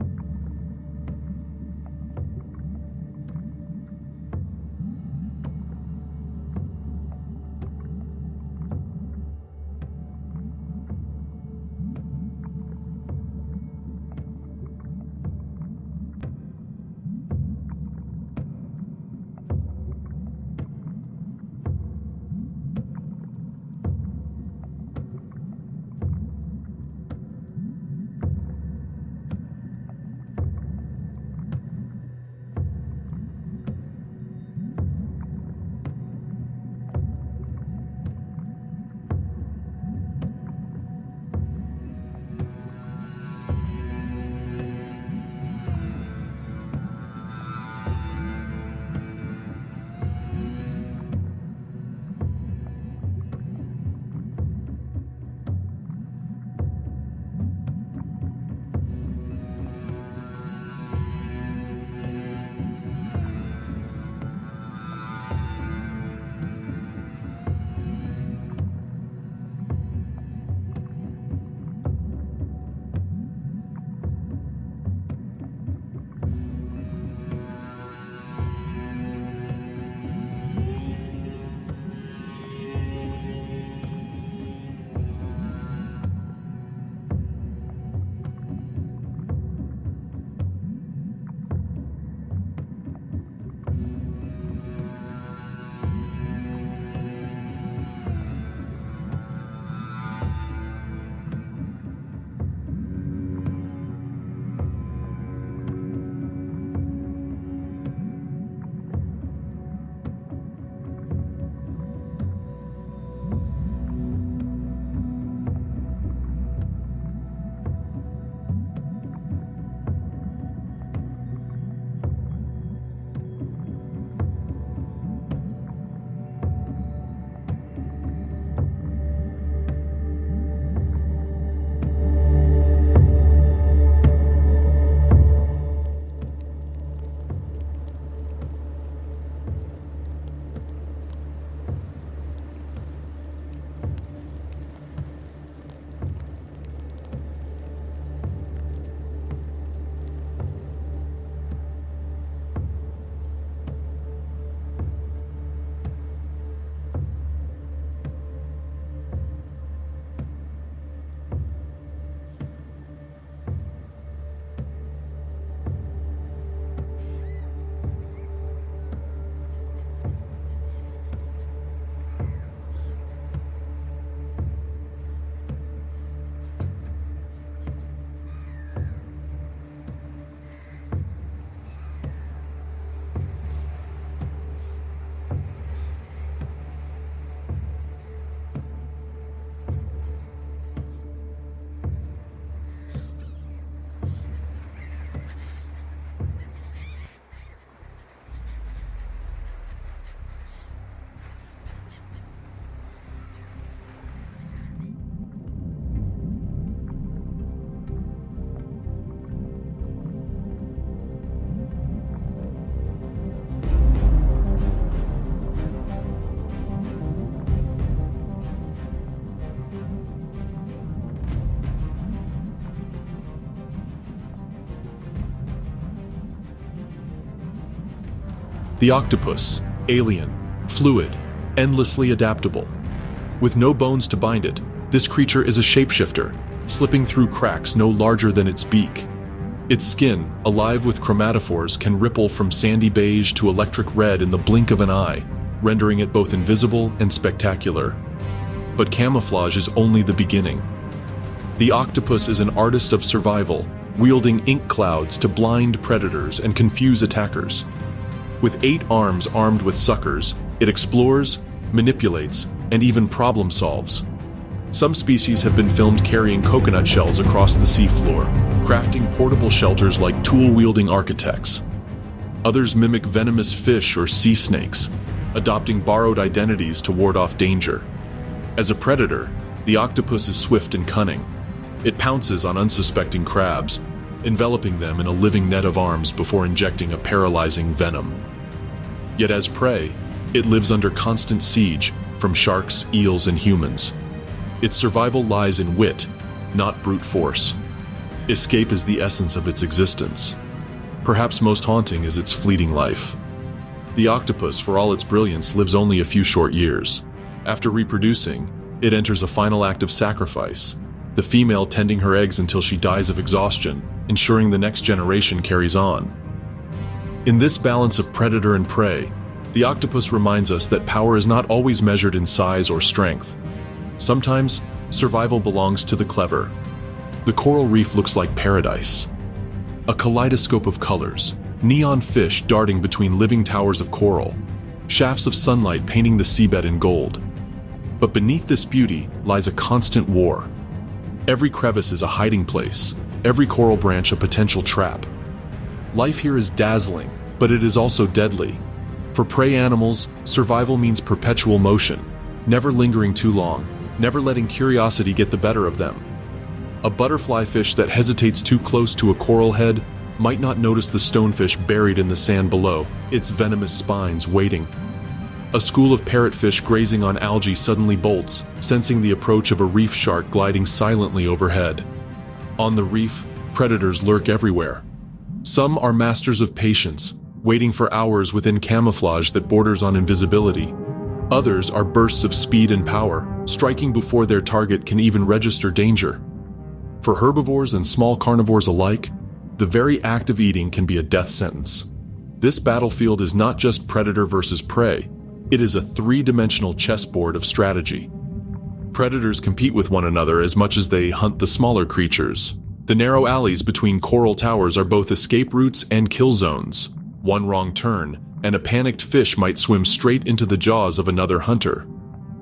The octopus, alien, fluid, endlessly adaptable. With no bones to bind it, this creature is a shapeshifter, slipping through cracks no larger than its beak. Its skin, alive with chromatophores, can ripple from sandy beige to electric red in the blink of an eye, rendering it both invisible and spectacular. But camouflage is only the beginning. The octopus is an artist of survival, wielding ink clouds to blind predators and confuse attackers. With 8 arms armed with suckers, it explores, manipulates, and even problem solves. Some species have been filmed carrying coconut shells across the seafloor, crafting portable shelters like tool-wielding architects. Others mimic venomous fish or sea snakes, adopting borrowed identities to ward off danger. As a predator, the octopus is swift and cunning. It pounces on unsuspecting crabs, enveloping them in a living net of arms before injecting a paralyzing venom. Yet as prey, it lives under constant siege from sharks, eels, and humans. Its survival lies in wit, not brute force. Escape is the essence of its existence. Perhaps most haunting is its fleeting life. The octopus, for all its brilliance, lives only a few short years. After reproducing, it enters a final act of sacrifice, the female tending her eggs until she dies of exhaustion, ensuring the next generation carries on. In this balance of predator and prey, the octopus reminds us that power is not always measured in size or strength. Sometimes, survival belongs to the clever. The coral reef looks like paradise. A kaleidoscope of colors, neon fish darting between living towers of coral, shafts of sunlight painting the seabed in gold. But beneath this beauty lies a constant war. Every crevice is a hiding place, every coral branch a potential trap. Life here is dazzling, but it is also deadly. For prey animals, survival means perpetual motion, never lingering too long, never letting curiosity get the better of them. A butterfly fish that hesitates too close to a coral head might not notice the stonefish buried in the sand below, its venomous spines waiting. A school of parrotfish grazing on algae suddenly bolts, sensing the approach of a reef shark gliding silently overhead. On the reef, predators lurk everywhere. Some are masters of patience, waiting for hours within camouflage that borders on invisibility. Others are bursts of speed and power, striking before their target can even register danger. For herbivores and small carnivores alike, the very act of eating can be a death sentence. This battlefield is not just predator versus prey, it is a 3-dimensional chessboard of strategy. Predators compete with one another as much as they hunt the smaller creatures. The narrow alleys between coral towers are both escape routes and kill zones. One wrong turn, and a panicked fish might swim straight into the jaws of another hunter.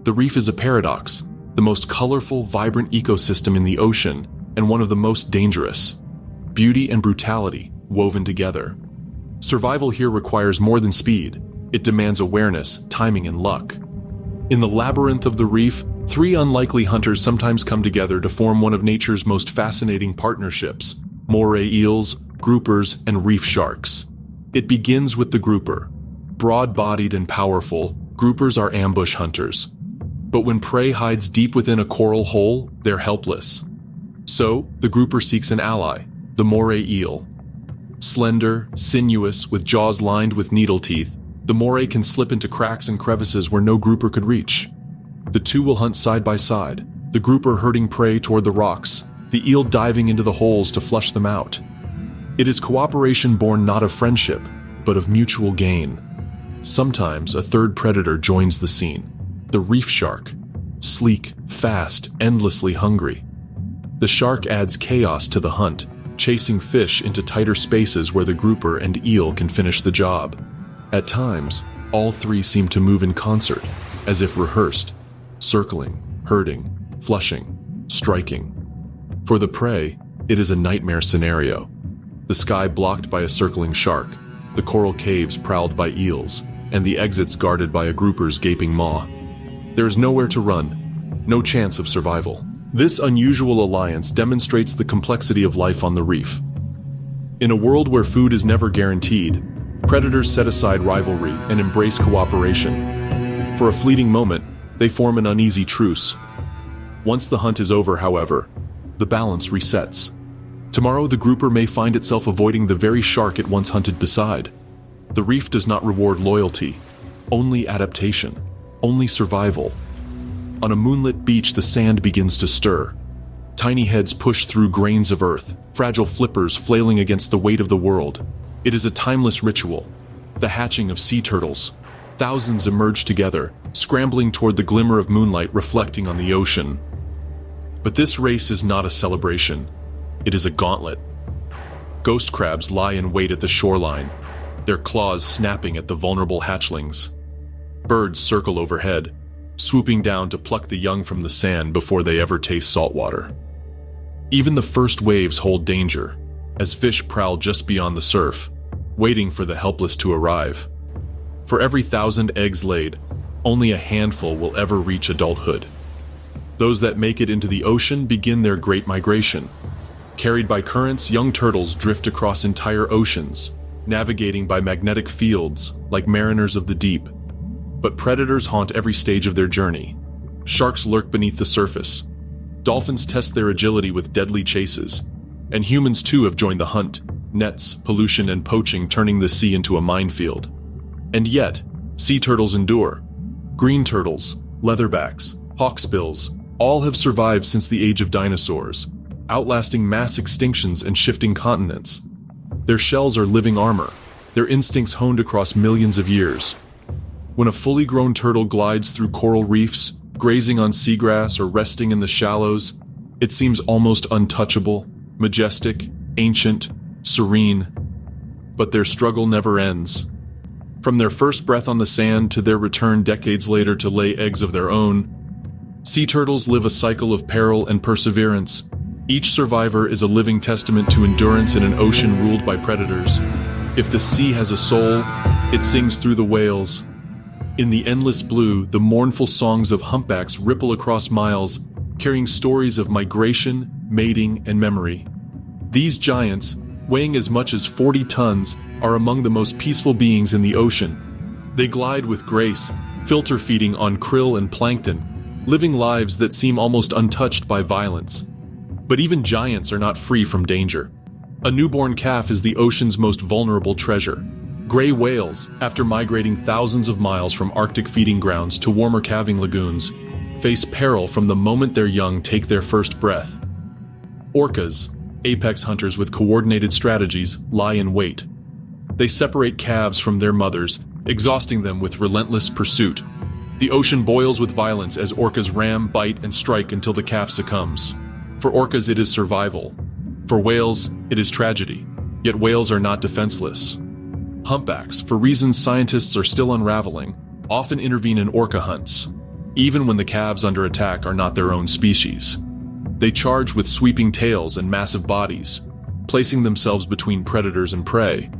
The reef is a paradox, the most colorful, vibrant ecosystem in the ocean, and one of the most dangerous. Beauty and brutality woven together. Survival here requires more than speed. It demands awareness, timing, and luck. In the labyrinth of the reef, 3 unlikely hunters sometimes come together to form one of nature's most fascinating partnerships: moray eels, groupers, and reef sharks. It begins with the grouper. Broad-bodied and powerful, groupers are ambush hunters. But when prey hides deep within a coral hole, they're helpless. So, the grouper seeks an ally, the moray eel. Slender, sinuous, with jaws lined with needle teeth, the moray can slip into cracks and crevices where no grouper could reach. The two will hunt side by side, the grouper herding prey toward the rocks, the eel diving into the holes to flush them out. It is cooperation born not of friendship, but of mutual gain. Sometimes a third predator joins the scene, the reef shark. Sleek, fast, endlessly hungry. The shark adds chaos to the hunt, chasing fish into tighter spaces where the grouper and eel can finish the job. At times, all 3 seem to move in concert, as if rehearsed, circling, herding, flushing, striking. For the prey, it is a nightmare scenario. The sky blocked by a circling shark, the coral caves prowled by eels, and the exits guarded by a grouper's gaping maw. There is nowhere to run, no chance of survival. This unusual alliance demonstrates the complexity of life on the reef. In a world where food is never guaranteed, predators set aside rivalry and embrace cooperation. For a fleeting moment, they form an uneasy truce. Once the hunt is over, however, the balance resets. Tomorrow, the grouper may find itself avoiding the very shark it once hunted beside. The reef does not reward loyalty, only adaptation, only survival. On a moonlit beach, the sand begins to stir. Tiny heads push through grains of earth, fragile flippers flailing against the weight of the world. It is a timeless ritual, the hatching of sea turtles. Thousands emerge together, scrambling toward the glimmer of moonlight reflecting on the ocean. But this race is not a celebration. It is a gauntlet. Ghost crabs lie in wait at the shoreline, their claws snapping at the vulnerable hatchlings. Birds circle overhead, swooping down to pluck the young from the sand before they ever taste salt water. Even the first waves hold danger, as fish prowl just beyond the surf, waiting for the helpless to arrive. For every 1,000 eggs laid, only a handful will ever reach adulthood. Those that make it into the ocean begin their great migration. Carried by currents, young turtles drift across entire oceans, navigating by magnetic fields like mariners of the deep. But predators haunt every stage of their journey. Sharks lurk beneath the surface. Dolphins test their agility with deadly chases. And humans too have joined the hunt, nets, pollution, and poaching turning the sea into a minefield. And yet, sea turtles endure. Green turtles, leatherbacks, hawksbills, all have survived since the age of dinosaurs, outlasting mass extinctions and shifting continents. Their shells are living armor, their instincts honed across millions of years. When a fully grown turtle glides through coral reefs, grazing on seagrass or resting in the shallows, it seems almost untouchable, majestic, ancient, serene. But their struggle never ends. From their first breath on the sand to their return decades later to lay eggs of their own, sea turtles live a cycle of peril and perseverance. Each survivor is a living testament to endurance in an ocean ruled by predators. If the sea has a soul, it sings through the whales. In the endless blue, the mournful songs of humpbacks ripple across miles, carrying stories of migration, mating, and memory. These giants, weighing as much as 40 tons, are among the most peaceful beings in the ocean. They glide with grace, filter feeding on krill and plankton, living lives that seem almost untouched by violence. But even giants are not free from danger. A newborn calf is the ocean's most vulnerable treasure. Gray whales, after migrating thousands of miles from Arctic feeding grounds to warmer calving lagoons, face peril from the moment their young take their first breath. Orcas, apex hunters with coordinated strategies, lie in wait. They separate calves from their mothers, exhausting them with relentless pursuit. The ocean boils with violence as orcas ram, bite, and strike until the calf succumbs. For orcas, it is survival. For whales, it is tragedy. Yet whales are not defenseless. Humpbacks, for reasons scientists are still unraveling, often intervene in orca hunts, even when the calves under attack are not their own species. They charge with sweeping tails and massive bodies, placing themselves between predators and prey.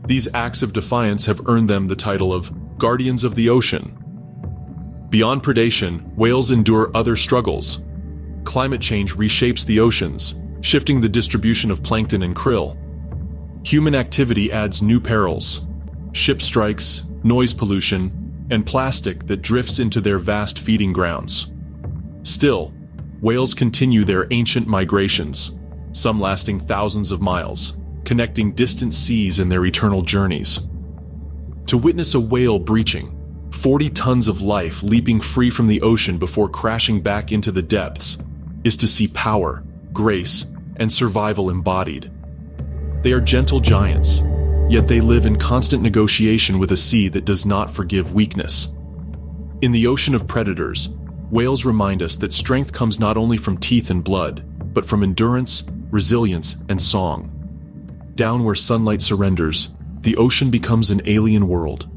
These acts of defiance have earned them the title of guardians of the ocean. Beyond predation, whales endure other struggles. Climate change reshapes the oceans, shifting the distribution of plankton and krill. Human activity adds new perils: ship strikes, noise pollution, and plastic that drifts into their vast feeding grounds. Still, whales continue their ancient migrations, some lasting thousands of miles, connecting distant seas in their eternal journeys. To witness a whale breaching, 40 tons of life leaping free from the ocean before crashing back into the depths, is to see power, grace, and survival embodied. They are gentle giants, yet they live in constant negotiation with a sea that does not forgive weakness. In the ocean of predators, whales remind us that strength comes not only from teeth and blood, but from endurance, resilience, and song. Down where sunlight surrenders, the ocean becomes an alien world.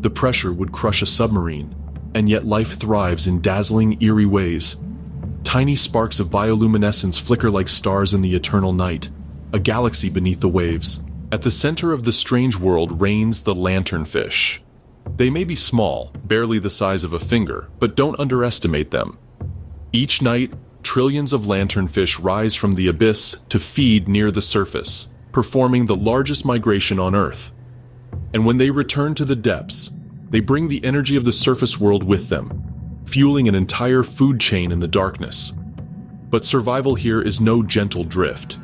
The pressure would crush a submarine, and yet life thrives in dazzling, eerie ways. Tiny sparks of bioluminescence flicker like stars in the eternal night, a galaxy beneath the waves. At the center of the strange world reigns the lanternfish. They may be small, barely the size of a finger, but don't underestimate them. Each night, trillions of lanternfish rise from the abyss to feed near the surface, performing the largest migration on Earth. And when they return to the depths, they bring the energy of the surface world with them, fueling an entire food chain in the darkness. But survival here is no gentle drift.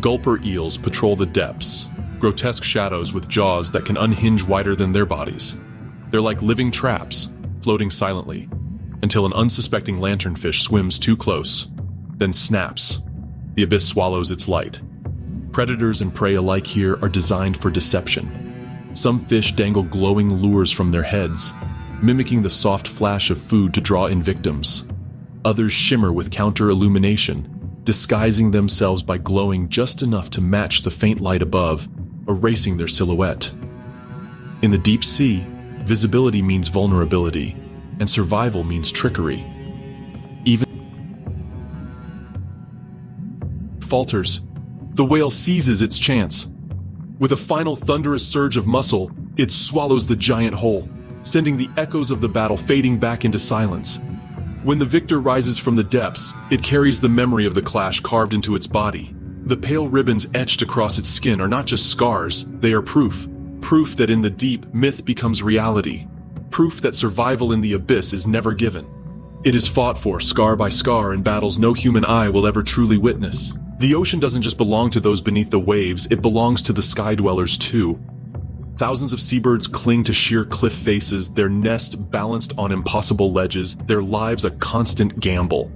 Gulper eels patrol the depths, grotesque shadows with jaws that can unhinge wider than their bodies. They're like living traps, floating silently, until an unsuspecting lanternfish swims too close, then snaps. The abyss swallows its light. Predators and prey alike here are designed for deception. Some fish dangle glowing lures from their heads, mimicking the soft flash of food to draw in victims. Others shimmer with counter-illumination, disguising themselves by glowing just enough to match the faint light above, erasing their silhouette. In the deep sea, visibility means vulnerability, and survival means trickery. Even falters, the whale seizes its chance. With a final thunderous surge of muscle, it swallows the giant whole, sending the echoes of the battle fading back into silence. When the victor rises from the depths, it carries the memory of the clash carved into its body. The pale ribbons etched across its skin are not just scars, they are proof. Proof that in the deep, myth becomes reality. Proof that survival in the abyss is never given. It is fought for scar by scar in battles no human eye will ever truly witness. The ocean doesn't just belong to those beneath the waves, it belongs to the sky dwellers too. Thousands of seabirds cling to sheer cliff faces, their nests balanced on impossible ledges, their lives a constant gamble.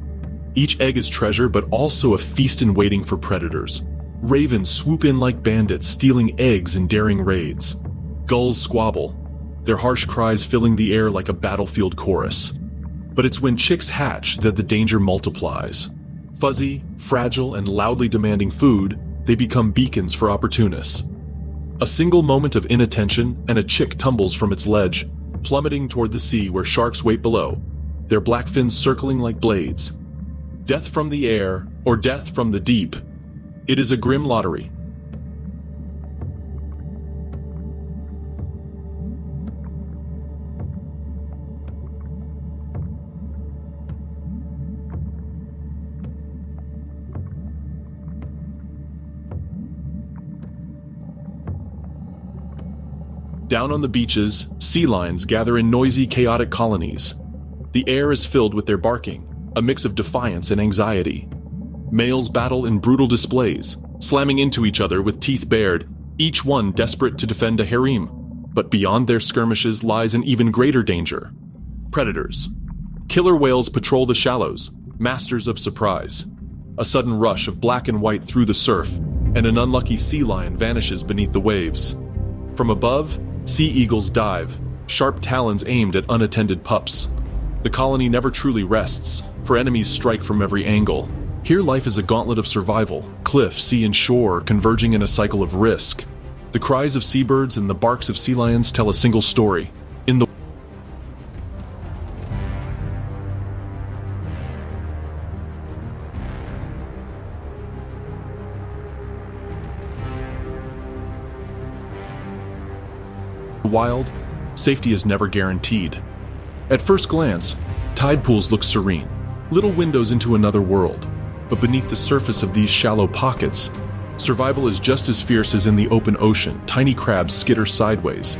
Each egg is treasure, but also a feast in waiting for predators. Ravens swoop in like bandits, stealing eggs in daring raids. Gulls squabble, their harsh cries filling the air like a battlefield chorus. But it's when chicks hatch that the danger multiplies. Fuzzy, fragile, and loudly demanding food, they become beacons for opportunists. A single moment of inattention and a chick tumbles from its ledge, plummeting toward the sea where sharks wait below, their black fins circling like blades. Death from the air or death from the deep. It is a grim lottery. Down on the beaches, sea lions gather in noisy, chaotic colonies. The air is filled with their barking, a mix of defiance and anxiety. Males battle in brutal displays, slamming into each other with teeth bared, each one desperate to defend a harem. But beyond their skirmishes lies an even greater danger. Predators. Killer whales patrol the shallows, masters of surprise. A sudden rush of black and white through the surf, and an unlucky sea lion vanishes beneath the waves. From above, sea eagles dive, sharp talons aimed at unattended pups. The colony never truly rests, for enemies strike from every angle. Here life is a gauntlet of survival, cliff, sea, and shore converging in a cycle of risk. The cries of seabirds and the barks of sea lions tell a single story. In the wild, safety is never guaranteed. At first glance, tide pools look serene, little windows into another world. But beneath the surface of these shallow pockets, survival is just as fierce as in the open ocean. Tiny crabs skitter sideways,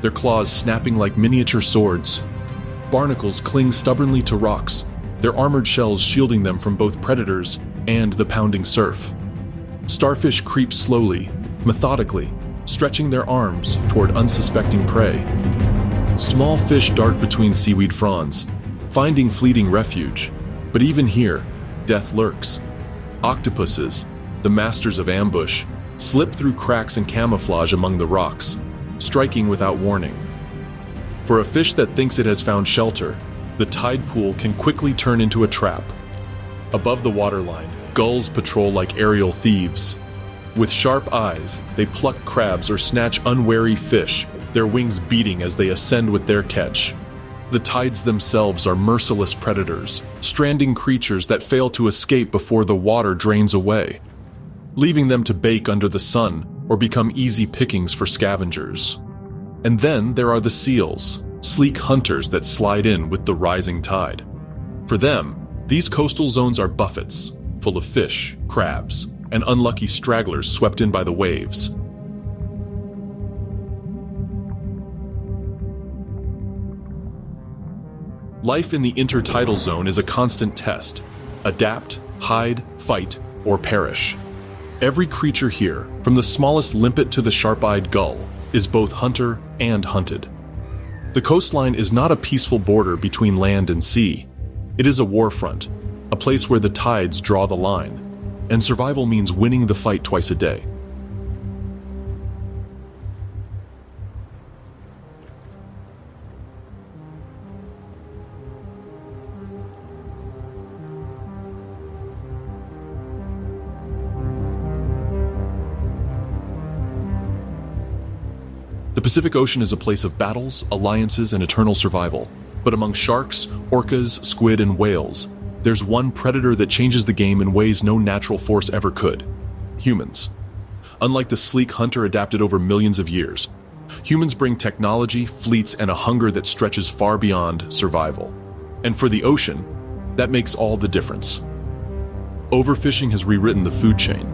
their claws snapping like miniature swords. Barnacles cling stubbornly to rocks, their armored shells shielding them from both predators and the pounding surf. Starfish creep slowly, methodically, stretching their arms toward unsuspecting prey. Small fish dart between seaweed fronds, finding fleeting refuge. But even here, death lurks. Octopuses, the masters of ambush, slip through cracks and camouflage among the rocks, striking without warning. For a fish that thinks it has found shelter, the tide pool can quickly turn into a trap. Above the waterline, gulls patrol like aerial thieves. With sharp eyes, they pluck crabs or snatch unwary fish, their wings beating as they ascend with their catch. The tides themselves are merciless predators, stranding creatures that fail to escape before the water drains away, leaving them to bake under the sun or become easy pickings for scavengers. And then there are the seals, sleek hunters that slide in with the rising tide. For them, these coastal zones are buffets, full of fish, crabs, and unlucky stragglers swept in by the waves. Life in the intertidal zone is a constant test. Adapt, hide, fight, or perish. Every creature here, from the smallest limpet to the sharp-eyed gull, is both hunter and hunted. The coastline is not a peaceful border between land and sea. It is a war front, a place where the tides draw the line, and survival means winning the fight twice a day. The Pacific Ocean is a place of battles, alliances, and eternal survival. But among sharks, orcas, squid, and whales, there's one predator that changes the game in ways no natural force ever could: humans. Unlike the sleek hunter adapted over millions of years, humans bring technology, fleets, and a hunger that stretches far beyond survival. And for the ocean, that makes all the difference. Overfishing has rewritten the food chain.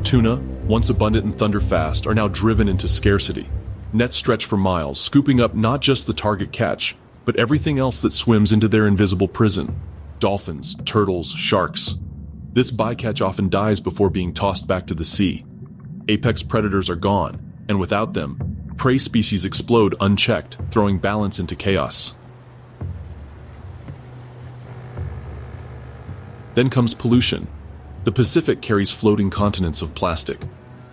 Tuna, once abundant and thunderfast, are now driven into scarcity. Nets stretch for miles, scooping up not just the target catch, but everything else that swims into their invisible prison: dolphins, turtles, sharks. This bycatch often dies before being tossed back to the sea. Apex predators are gone, and without them, prey species explode unchecked, throwing balance into chaos. Then comes pollution. The Pacific carries floating continents of plastic.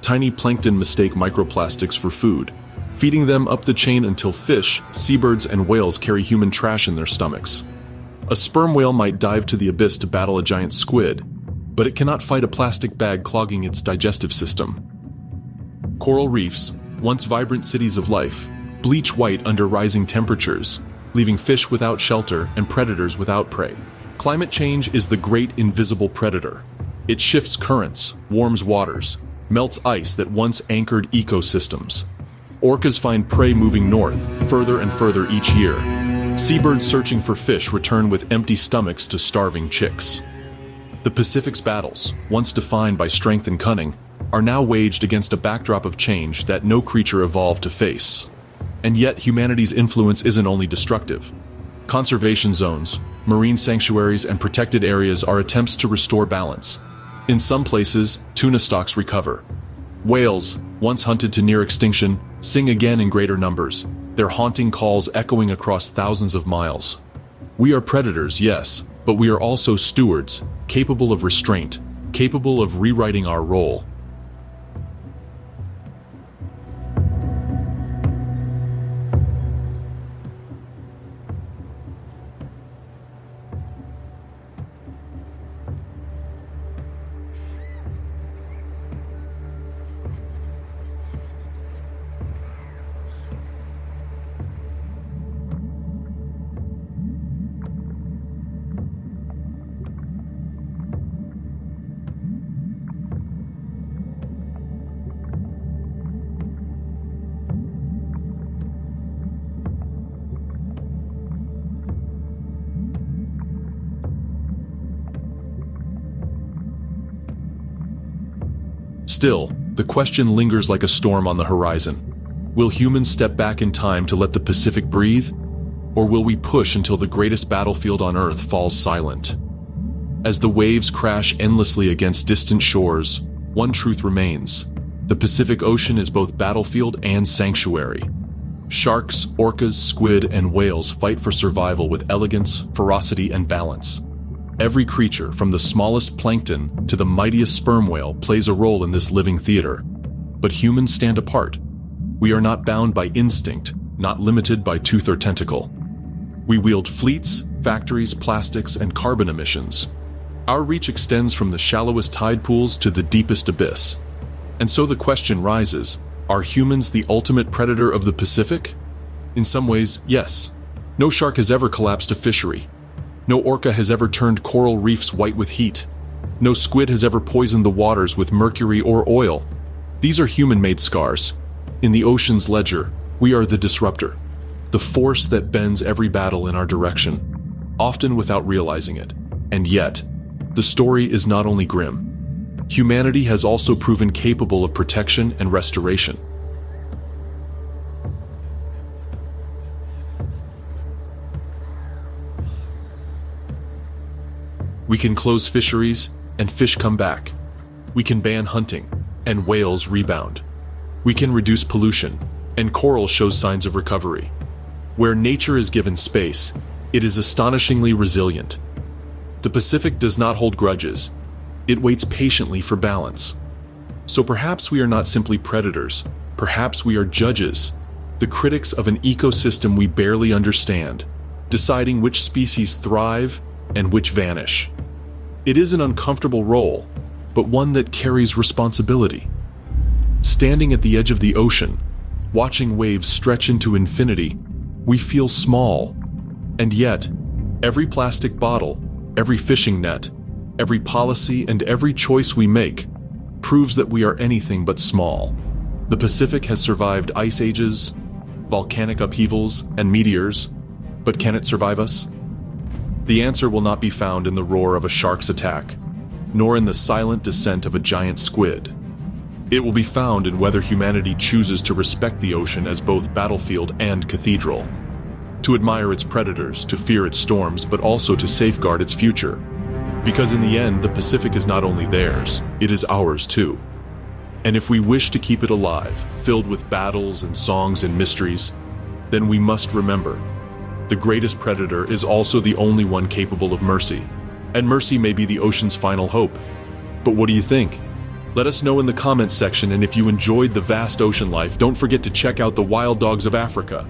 Tiny plankton mistake microplastics for food, feeding them up the chain until fish, seabirds, and whales carry human trash in their stomachs. A sperm whale might dive to the abyss to battle a giant squid, but it cannot fight a plastic bag clogging its digestive system. Coral reefs, once vibrant cities of life, bleach white under rising temperatures, leaving fish without shelter and predators without prey. Climate change is the great invisible predator. It shifts currents, warms waters, melts ice that once anchored ecosystems. Orcas find prey moving north, further and further each year. Seabirds searching for fish return with empty stomachs to starving chicks. The Pacific's battles, once defined by strength and cunning, are now waged against a backdrop of change that no creature evolved to face. And yet humanity's influence isn't only destructive. Conservation zones, marine sanctuaries, and protected areas are attempts to restore balance. In some places, tuna stocks recover. Whales, once hunted to near extinction, sing again in greater numbers, their haunting calls echoing across thousands of miles. We are predators, yes, but we are also stewards, capable of restraint, capable of rewriting our role. Still, the question lingers like a storm on the horizon. Will humans step back in time to let the Pacific breathe? Or will we push until the greatest battlefield on Earth falls silent? As the waves crash endlessly against distant shores, one truth remains: the Pacific Ocean is both battlefield and sanctuary. Sharks, orcas, squid, and whales fight for survival with elegance, ferocity, and balance. Every creature, from the smallest plankton to the mightiest sperm whale, plays a role in this living theater. But humans stand apart. We are not bound by instinct, not limited by tooth or tentacle. We wield fleets, factories, plastics, and carbon emissions. Our reach extends from the shallowest tide pools to the deepest abyss. And so the question rises, are humans the ultimate predator of the Pacific? In some ways, yes. No shark has ever collapsed a fishery. No orca has ever turned coral reefs white with heat. No squid has ever poisoned the waters with mercury or oil. These are human-made scars. In the ocean's ledger, we are the disruptor, the force that bends every battle in our direction, often without realizing it. And yet, the story is not only grim. Humanity has also proven capable of protection and restoration. We can close fisheries, and fish come back. We can ban hunting, and whales rebound. We can reduce pollution, and coral shows signs of recovery. Where nature is given space, it is astonishingly resilient. The Pacific does not hold grudges. It waits patiently for balance. So perhaps we are not simply predators. Perhaps we are judges, the critics of an ecosystem we barely understand, deciding which species thrive and which vanish. It is an uncomfortable role, but one that carries responsibility. Standing at the edge of the ocean, watching waves stretch into infinity, we feel small. And yet, every plastic bottle, every fishing net, every policy, and every choice we make proves that we are anything but small. The Pacific has survived ice ages, volcanic upheavals, and meteors, but can it survive us? The answer will not be found in the roar of a shark's attack, nor in the silent descent of a giant squid. It will be found in whether humanity chooses to respect the ocean as both battlefield and cathedral, to admire its predators, to fear its storms, but also to safeguard its future. Because in the end, the Pacific is not only theirs, it is ours too. And if we wish to keep it alive, filled with battles and songs and mysteries, then we must remember, the greatest predator is also the only one capable of mercy. And mercy may be the ocean's final hope. But what do you think? Let us know in the comments section, and if you enjoyed the vast ocean life, don't forget to check out the wild dogs of Africa.